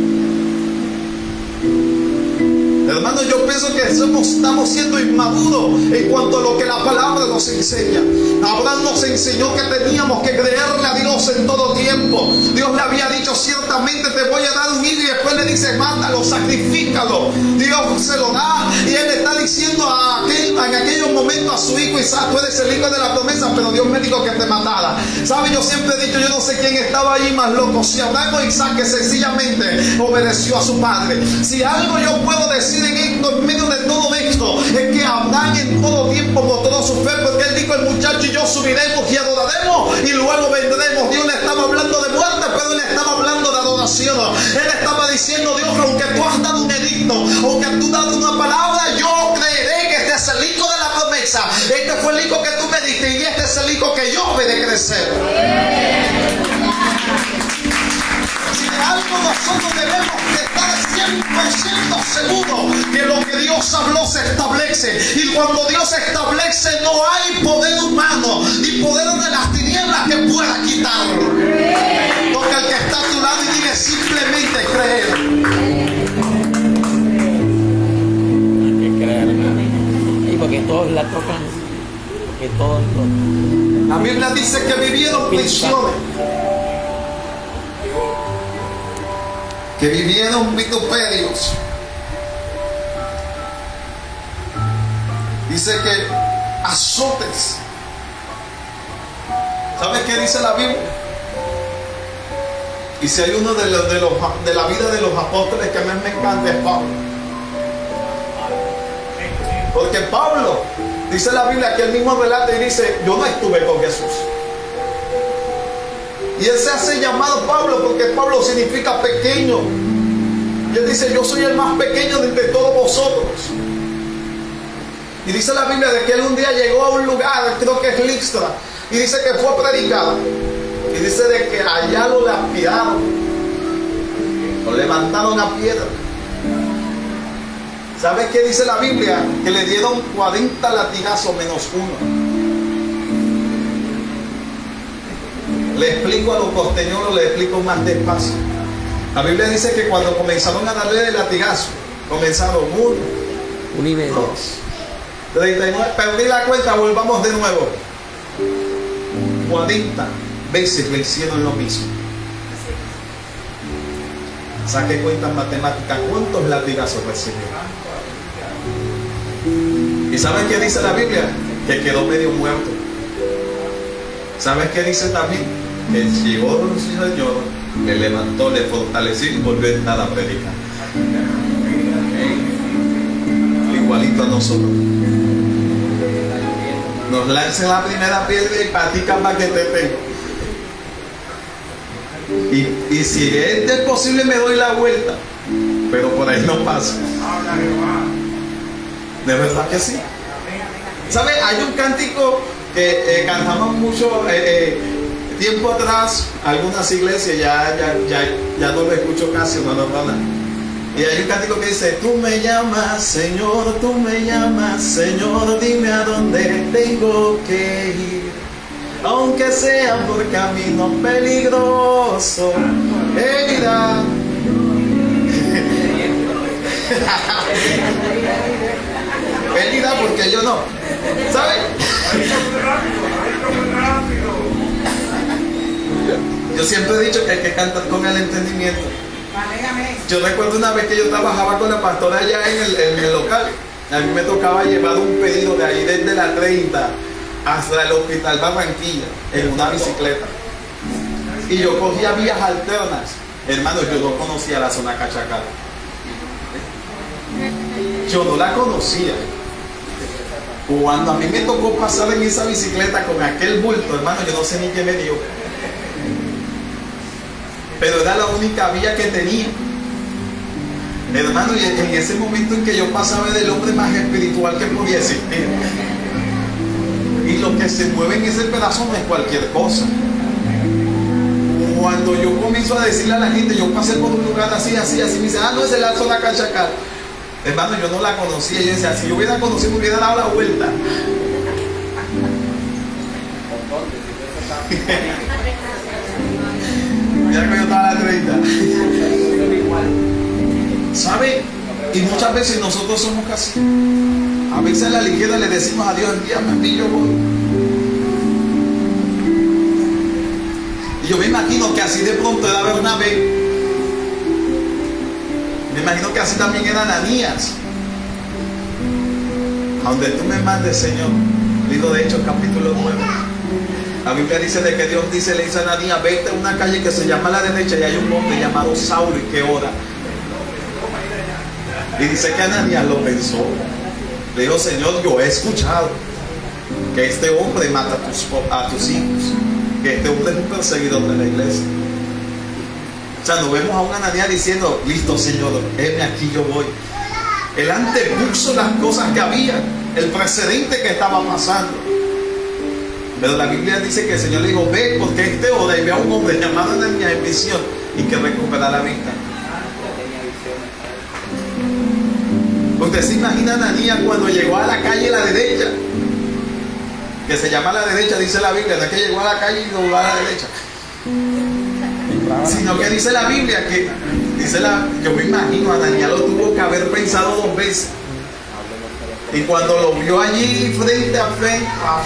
Hermano, yo pienso que estamos siendo inmaduros en cuanto a lo que la palabra nos enseña. Abraham nos enseñó que teníamos que creerle a Dios en todo tiempo. Dios le había dicho: ciertamente te voy a dar un hijo, y después le dice: mándalo, sacrifícalo. Dios se lo da, y él le está diciendo en aquellos momentos a su hijo Isaac: tú eres el hijo de la promesa, pero Dios me dijo que te matara. ¿Sabe? Yo siempre he dicho, yo no sé quién estaba ahí más loco, si Abraham o Isaac, que sencillamente obedeció a su padre. Si algo yo puedo decir en esto, en medio de todo esto, es que Abraham en todo tiempo mostró su fe, porque él dijo: el muchacho y yo subiremos y adoraremos y luego vendremos. Dios le estaba hablando de muerte, pero él estaba hablando de adoración. Él estaba diciendo: Dios, aunque tú has dado un edicto, aunque tú has dado una palabra, yo creeré que este es el hijo de la promesa. Este fue el hijo que tú me diste, y este es el hijo que yo he de crecer. Si de algo nosotros debemos de estar 100% seguros, que lo que Dios habló se establece. Y cuando Dios establece, no hay poder humano ni poder de las tinieblas que pueda quitarlo. Porque el que está a tu lado y tiene simplemente creer. Hay que creer, y porque todos la tocan, porque todos lo... La Biblia dice que vivieron prisiones, que vivieron vituperios. Dice que azotes. ¿Sabes qué dice la Biblia? Y si hay uno de la vida de los apóstoles que a mí me encanta, es Pablo. Porque Pablo, dice la Biblia que él mismo relata y dice: yo no estuve con Jesús. Y él se hace llamado Pablo porque Pablo significa pequeño. Y él dice: yo soy el más pequeño de entre todos vosotros. Y dice la Biblia de que él un día llegó a un lugar, creo que es Listra, y dice que fue a predicar. Y dice de que allá lo lapidaron, lo levantaron a piedra. ¿Sabes qué dice la Biblia? Que le dieron 40 latigazos menos uno. Le explico a los costeños, le explico más despacio. La Biblia dice que cuando comenzaron a darle el latigazo, comenzaron 1 y medio. 2, 39, perdí la cuenta, volvamos de nuevo. 40 veces le hicieron lo mismo. Saqué cuentas matemáticas, ¿cuántos latigazos recibió? ¿Y saben qué dice la Biblia? Que quedó medio muerto. ¿Sabes qué dice también? Que llegó el Señor, le levantó, le fortaleció y volvió a estar a predicar. Igualito a nosotros. Nos lanzan la primera piedra y patica para que te tenga. Y si es posible me doy la vuelta, pero por ahí no paso. De verdad que sí. ¿Sabe? Hay un cántico que cantamos mucho tiempo atrás, algunas iglesias, ya no lo escucho casi, no. Y hay un cántico que dice: tú me llamas Señor, tú me llamas Señor, dime a dónde tengo que ir, aunque sea por camino peligroso, irá. Él dirá porque yo no. ¿Sabes? Yo siempre he dicho que hay que cantar con el entendimiento. Yo recuerdo una vez que yo trabajaba con la pastora allá en el local. A mí me tocaba llevar un pedido de ahí desde la 30 hasta el Hospital Barranquilla en una bicicleta. Y yo cogía vías alternas. Hermano, yo no conocía la zona Cachacal. Yo no la conocía. Cuando a mí me tocó pasar en esa bicicleta con aquel bulto, hermano, yo no sé ni qué me dio. Pero era la única vía que tenía. Hermano, y en ese momento en que yo pasaba era el hombre más espiritual que podía existir. Y lo que se mueve en ese pedazo no es cualquier cosa. Cuando yo comienzo a decirle a la gente, yo pasé por un lugar así, me dice: no, es la zona Cachacal. Hermano, yo no la conocía. Yo decía: si yo hubiera conocido, me hubiera dado la vuelta. Mira que yo estaba a la 30. ¿Sabe? Y muchas veces nosotros somos casi. A veces a la ligera le decimos a Dios: envíame a mí, yo voy. Y yo me imagino que así de pronto era Bernabé. Me imagino que así también era Ananías. A donde tú me mandes, Señor. Libro de Hechos, capítulo 9. La Biblia dice de que Dios le dice a Ananías: vete a una calle que se llama la derecha y hay un hombre llamado Saulo y que ora. Y dice que Ananías lo pensó. Le dijo: Señor, yo he escuchado que este hombre mata a tus hijos, que este hombre es un perseguidor de la iglesia. O sea, nos vemos a un Ananías diciendo: listo, Señor, heme aquí, yo voy. Él antepuso las cosas que había, el precedente que estaba pasando. Pero la Biblia dice que el Señor le dijo: ve, porque este ora y ve a un hombre llamado Ananías en visión y que recupera la vista. Usted se imagina a Ananías cuando llegó a la calle a la derecha, que se llama la derecha, dice la Biblia, no es que llegó a la calle y dobló a la derecha, sino que dice la Biblia que yo me imagino, Ananías lo tuvo que haber pensado 2 veces. Y cuando lo vio allí frente a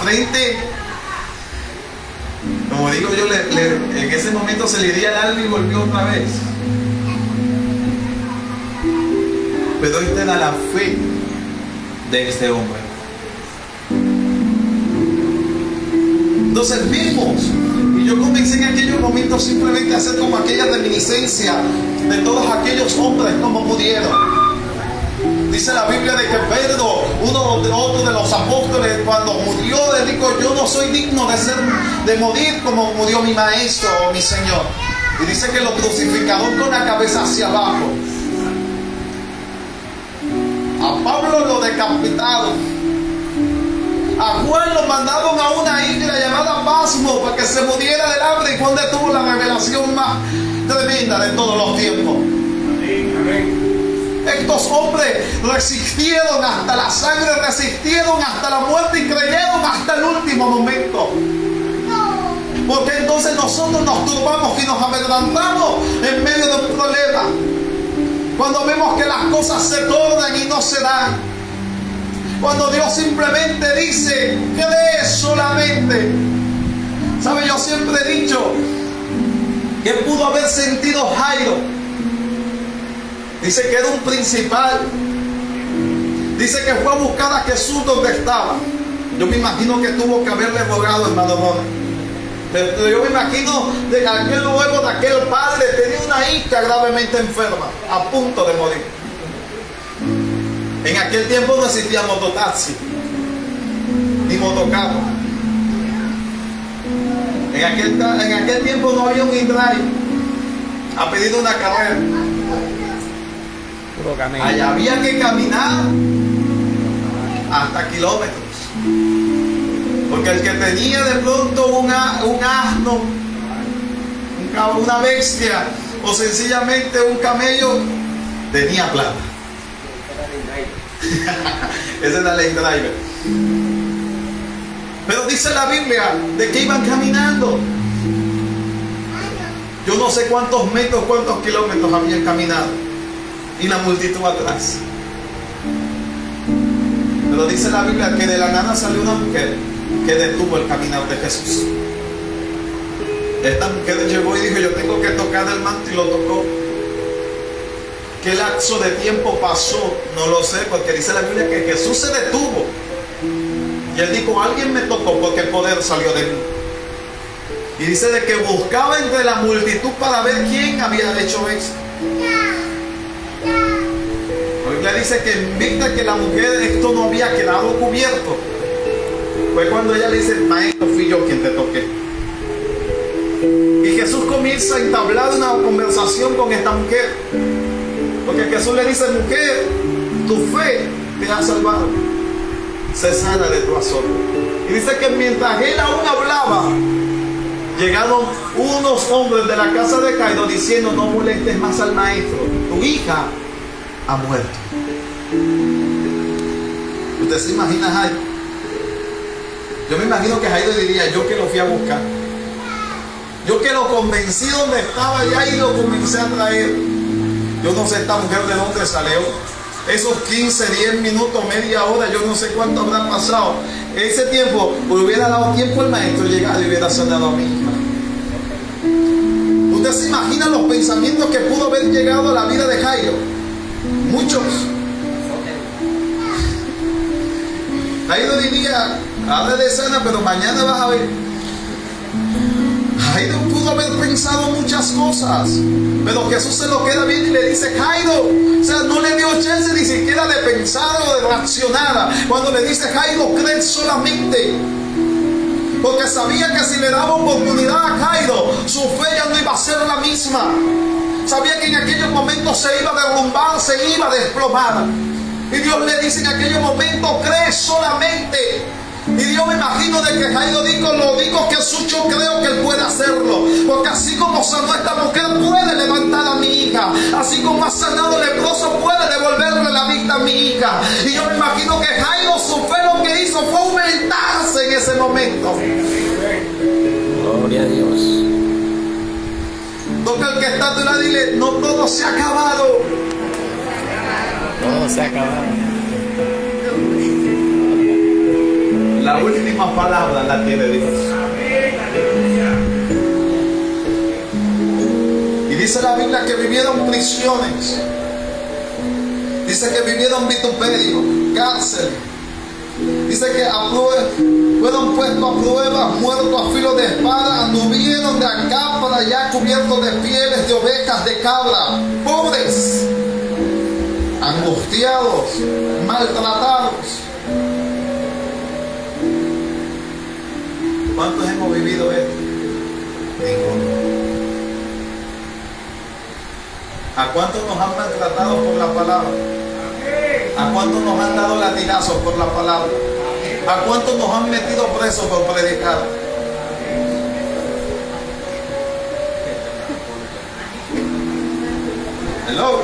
frente, como digo yo, en ese momento se le iría el alma y volvió otra vez. Pero esta era la fe de este hombre. Entonces vimos, y yo comencé en aquellos momentos simplemente a hacer como aquella reminiscencia de todos aquellos hombres como murieron. Dice la Biblia de que Pedro, otro de los apóstoles, cuando murió, le dijo: yo no soy digno de morir como murió mi maestro o mi Señor. Y dice que lo crucificaron con la cabeza hacia abajo. A Pablo lo decapitaron. A Juan lo mandaron a una isla llamada Pasmo para que se muriera del hambre. Y Juan tuvo la revelación más tremenda de todos los tiempos. Estos hombres resistieron hasta la sangre, resistieron hasta la muerte y creyeron hasta el último momento. Porque entonces nosotros nos turbamos y nos amedrentamos en medio de un problema. Cuando vemos que las cosas se tornan y no se dan. Cuando Dios simplemente dice: cree solamente. ¿Sabe? Yo siempre he dicho que pudo haber sentido Jairo. Dice que era un principal. Dice que fue a buscar a Jesús donde estaba. Yo me imagino que tuvo que haberle rogado, hermano Mona. Pero yo me imagino de que aquel luego de aquel padre tenía una hija gravemente enferma, a punto de morir. En aquel tiempo no existía mototaxi ni motocarro. En aquel tiempo no había un InDrive a pedir una carrera. Allá había que caminar hasta kilómetros. Porque el que tenía de pronto un asno, una bestia o sencillamente un camello, tenía plata. Ese era el driver. Pero dice la Biblia de que iban caminando. Yo no sé cuántos metros, cuántos kilómetros habían caminado. Y la multitud atrás. Pero dice la Biblia que de la nada salió una mujer que detuvo el caminar de Jesús. Esta mujer llegó y dijo: yo tengo que tocar el manto, y lo tocó. ¿Qué lapso de tiempo pasó? No lo sé, porque dice la Biblia que Jesús se detuvo. Y él dijo: alguien me tocó, porque el poder salió de mí. Y dice de que buscaba entre la multitud para ver quién había hecho eso. La Biblia dice que en vista que la mujer esto no había quedado cubierto, fue cuando ella le dice: maestro, fui yo quien te toqué. Y Jesús comienza a entablar una conversación con esta mujer, porque Jesús le dice: mujer, tu fe te ha salvado, se sana de tu asombro. Y dice que mientras él aún hablaba, llegaron unos hombres de la casa de Jairo diciendo: no molestes más al maestro, tu hija ha muerto. ¿Usted se imagina a Jairo? Yo me imagino que Jairo diría: yo que lo fui a buscar, yo que lo convencí donde estaba ya y lo comencé a traer. Yo no sé esta mujer de dónde salió. Esos 15, 10 minutos, media hora, yo no sé cuánto habrá pasado. Ese tiempo hubiera dado tiempo al maestro llegar y hubiera sanado a mi hija. ¿Usted se imagina los pensamientos que pudo haber llegado a la vida de Jairo? Muchos. Jairo diría: ahora de sana, pero mañana vas a ver. Jairo pudo haber pensado muchas cosas, pero Jesús se lo queda bien y le dice: Jairo, o sea, no le dio chance ni siquiera de pensar o de reaccionar. Cuando le dice: Jairo, cree solamente. Porque sabía que si le daba oportunidad a Jairo, su fe ya no iba a ser la misma. Sabía que en aquellos momentos se iba a derrumbar, se iba a desplomar. Y Dios le dice en aquellos momentos: cree solamente. Y yo me imagino de que Jairo dijo: lo dijo Jesús, yo creo que él puede hacerlo. Porque así como sanó a esta mujer, puede levantar a mi hija. Así como ha sanado al leproso, puede devolverle la vista a mi hija. Y yo me imagino que Jairo, su fe, lo que hizo fue aumentarse en ese momento. Gloria a Dios. Toca al que está a tu lado y dile: no todo se ha acabado. Todo se ha acabado. La última palabra la tiene Dios. Y dice la Biblia que vivieron prisiones. Dice que vivieron vituperio, cárcel. Dice que fueron puestos a prueba, muertos a filo de espada, anduvieron de acá para allá cubiertos de pieles de ovejas, de cabra, pobres, angustiados, maltratados. ¿Cuántos hemos vivido esto? Ninguno. ¿A cuántos nos han maltratado por la palabra? ¿A cuántos nos han dado latigazos por la palabra? ¿A cuántos nos han metido presos por predicar? Hello.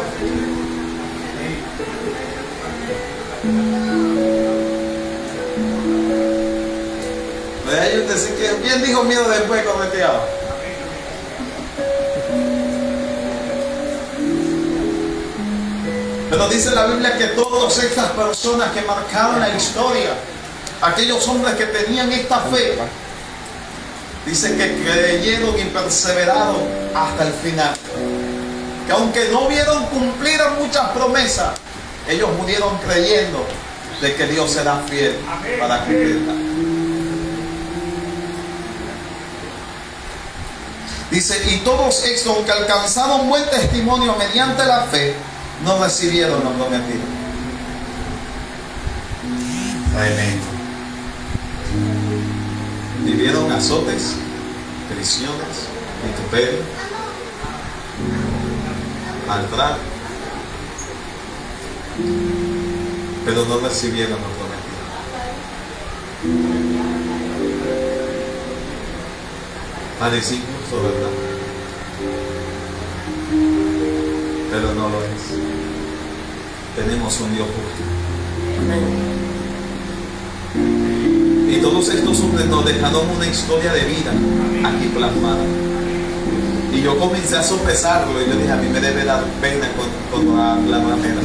Ellos decían que bien dijo miedo después correteado. Pero dice la Biblia que todas estas personas que marcaron la historia, aquellos hombres que tenían esta fe, dice que creyeron y perseveraron hasta el final. Que aunque no vieron cumplir muchas promesas, ellos murieron creyendo de que Dios será fiel para cumplirla. Dice, y todos estos, aunque alcanzaron buen testimonio mediante la fe, no recibieron lo prometido. Tremendo. Vivieron azotes, prisiones, vituperio, maltrato, pero no recibieron lo prometido. Parece injusto, ¿verdad? Pero no lo es. Tenemos un Dios justo. Y todos estos hombres nos dejaron una historia de vida aquí plasmada. Y yo comencé a sopesarlo y yo dije, a mí me debe dar pena con la ramera.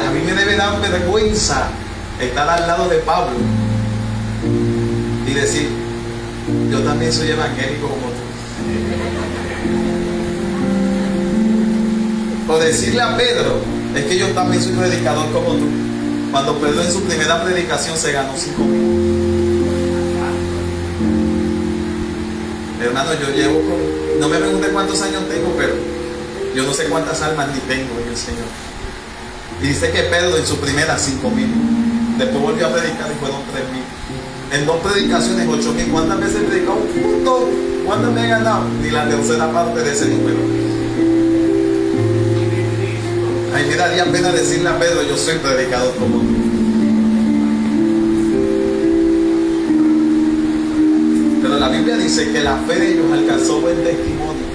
A mí me debe dar vergüenza estar al lado de Pablo y decir, yo también soy evangélico como tú. O decirle a Pedro, es que yo también soy predicador como tú. Cuando Pedro en su primera predicación se ganó 5,000. Hermano, yo llevo no me pregunte cuántos años tengo, pero yo no sé cuántas almas ni tengo en el Señor. Y dice que Pedro en su primera 5,000. Después volvió a predicar y fueron 3,000. En 2 predicaciones 8,000. ¿Cuántas veces he predicado? Un montón. ¿Cuántas me he ganado? Ni la tercera parte de ese número. Ay, me daría pena decirle a Pedro, yo soy predicador como tú. Pero la Biblia dice que la fe de ellos alcanzó buen testimonio,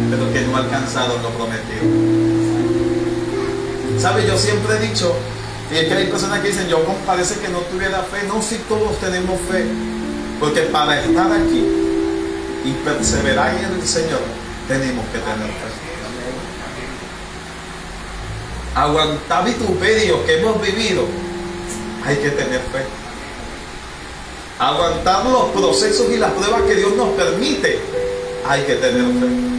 pero que no alcanzaron lo prometido. ¿Sabe? Yo siempre he dicho, y es que hay personas que dicen, yo parece que no tuviera fe. No, si todos tenemos fe, porque para estar aquí y perseverar en el Señor, tenemos que tener fe. Aguantar vituperios que hemos vivido, hay que tener fe. Aguantar los procesos y las pruebas que Dios nos permite, hay que tener fe.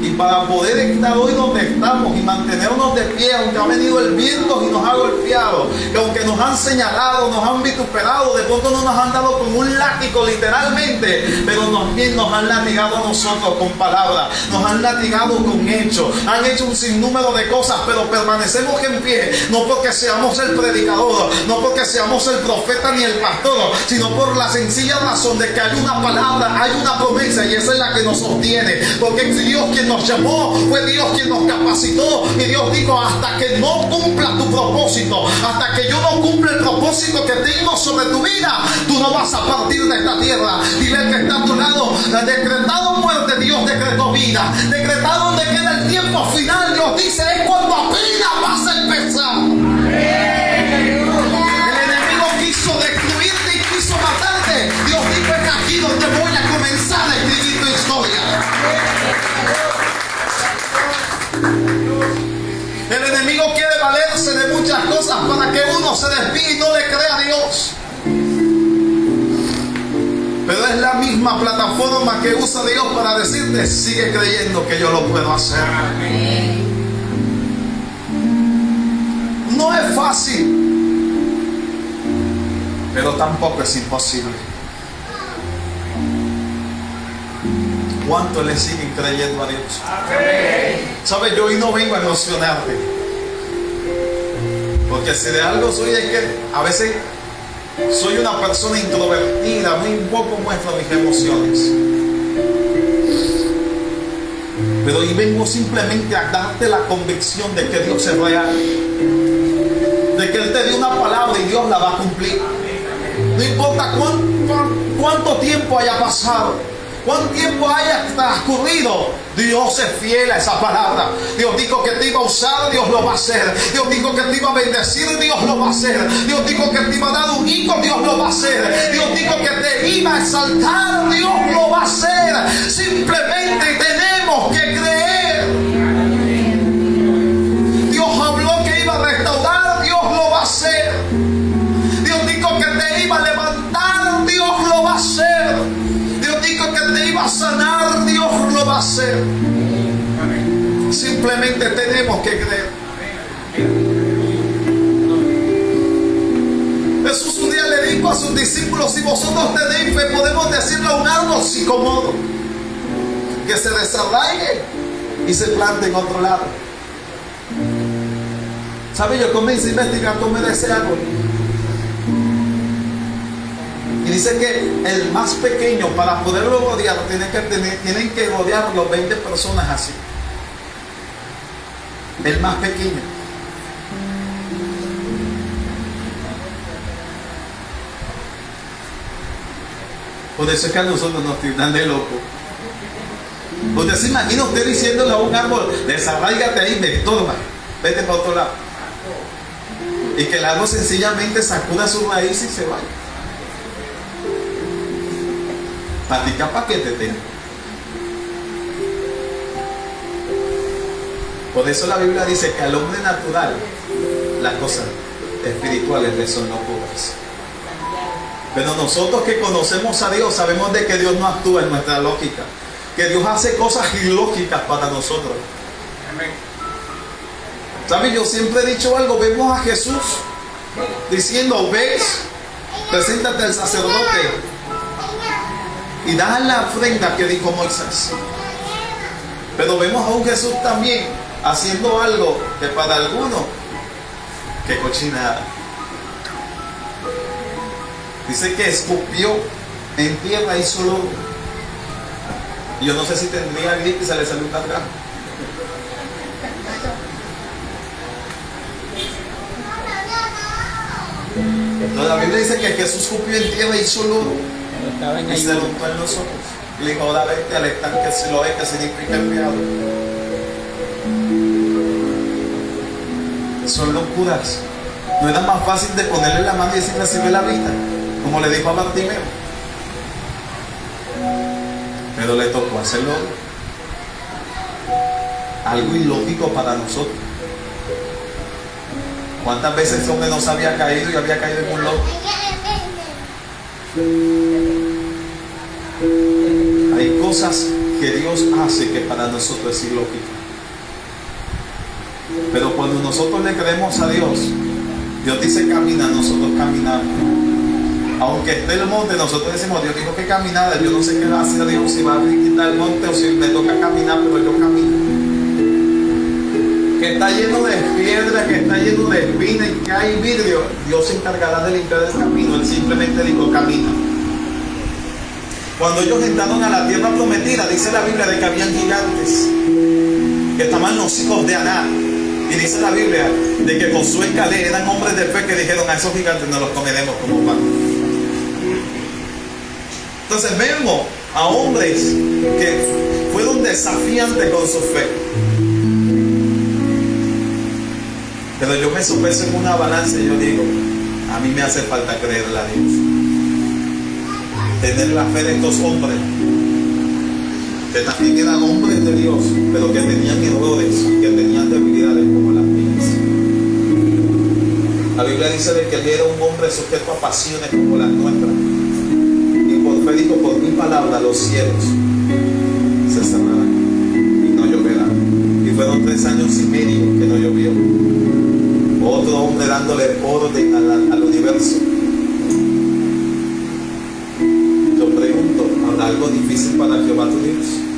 Y para poder estar hoy donde estamos y mantenernos de pie, aunque ha venido el viento y nos ha golpeado, que aunque nos han señalado, nos han vituperado, de pronto no nos han dado con un látigo literalmente, pero nos han latigado a nosotros con palabras, nos han latigado con hechos, han hecho un sinnúmero de cosas, pero permanecemos en pie, no porque seamos el predicador, no porque seamos el profeta ni el pastor, sino por la sencilla razón de que hay una palabra, hay una promesa, y esa es la que nos sostiene, porque es Dios quien nos llamó, fue Dios quien nos capacitó, y Dios dijo, hasta que no cumpla tu propósito, hasta que yo no cumpla el propósito que tengo sobre tu vida, tú no vas a partir de esta tierra. Dile al que está a tu lado, decretado muerte, Dios decretó vida, decretado donde queda el tiempo final, Dios dice, es cuando apenas vas a empezar. El enemigo quiso destruirte y quiso matarte, Dios dijo, es aquí donde voy a comenzar a escribir tu historia. El enemigo quiere valerse de muchas cosas para que uno se desvíe y no le crea a Dios. Pero es la misma plataforma que usa Dios para decirte, sigue creyendo que yo lo puedo hacer. No es fácil, pero tampoco es imposible. ¿Cuánto le siguen creyendo a Dios? ¿Sabes? Yo hoy no vengo a emocionarte, porque si de algo soy es que a veces soy una persona introvertida, muy poco muestro mis emociones. Pero hoy vengo simplemente a darte la convicción de que Dios es real, de que Él te dio una palabra y Dios la va a cumplir. No importa cuánto tiempo haya pasado, cuánto tiempo haya transcurrido, Dios es fiel a esa palabra. Dios dijo que te iba a usar, Dios lo va a hacer. Dios dijo que te iba a bendecir, Dios lo va a hacer. Dios dijo que te iba a dar un hijo, Dios lo va a hacer. Dios dijo que te iba a exaltar, Dios lo va a hacer. Simplemente tenemos que creer. Dios habló que iba a restaurar, Dios lo va a hacer. Dios dijo que te iba a levantar, Dios lo va a hacer. Dios dijo que te iba a sanar, Dios lo va a hacer. Simplemente tenemos que creer. Jesús un día le dijo a sus discípulos: si vosotros tenéis fe, podemos decirle a un árbol sicómoro que se desarraigue y se plante en otro lado. ¿Sabe? Yo comencé a investigar cómo era ese árbol. Y dice que el más pequeño, para poderlo rodear, tienen que rodearlo 20 personas así. El más pequeño. Por eso es que a nosotros nos tildan de loco. Usted se imagina usted diciéndole a un árbol: desarráigate ahí, vete para otro lado. Y que el árbol sencillamente sacuda su raíz y se vaya. Patica pa' que te tenga. Por eso la Biblia dice que al hombre natural las cosas espirituales le son locura. Pero nosotros que conocemos a Dios sabemos de que Dios no actúa en nuestra lógica, que Dios hace cosas ilógicas para nosotros. ¿Sabes? Yo siempre he dicho algo. Vemos a Jesús diciendo: ves, preséntate al sacerdote y das la ofrenda que dijo Moisés. Pero vemos a un Jesús también haciendo algo que para algunos, que cochinada. Dice que escupió en tierra y hizo lodo. Y yo no sé si tendría gripe y se le salió un catarro. Entonces la Biblia dice que Jesús escupió en tierra y hizo lodo. Y se lo untó en los ojos. Y le dijo: ahora vete al estanque Siloé, que significa enviado. Son locuras. No era más fácil de ponerle la mano y decirle: recibe la vista, como le dijo a Bartimeo. Pero le tocó hacerlo. Algo ilógico para nosotros. ¿Cuántas veces ese hombre no se había caído y había caído en un lodo? Hay cosas que Dios hace que para nosotros es ilógico. Pero cuando nosotros le creemos a Dios, Dios dice camina, nosotros caminamos. Aunque esté el monte, nosotros decimos: Dios dijo que caminara. Yo no sé qué va a hacer Dios, si va a quitar el monte o si me toca caminar, pero yo camino. Que está lleno de piedras, que está lleno de espinas y que hay vidrio, Dios se encargará de limpiar el camino. Él simplemente dijo: camina. Cuando ellos entraron a la tierra prometida, dice la Biblia de que habían gigantes, que estaban los hijos de Aná. Y dice la Biblia de que Josué y Caleb eran hombres de fe que dijeron: a esos gigantes no los comeremos como pan. Entonces vemos a hombres que fueron desafiantes con su fe. Pero yo me sopeso en una balanza y yo digo: a mí me hace falta creerle a Dios, tener la fe de estos hombres que también eran hombres de Dios, pero que tenían errores y que tenían debilidades como las mías. La Biblia dice de que él era un hombre sujeto a pasiones como las nuestras, y por fe dijo: por mi palabra los cielos se cerrarán y no lloverán. Y fueron 3 años y medio que no llovió. Otro hombre dándole orden al universo. Yo pregunto, ¿habrá algo difícil para Jehová tu Dios?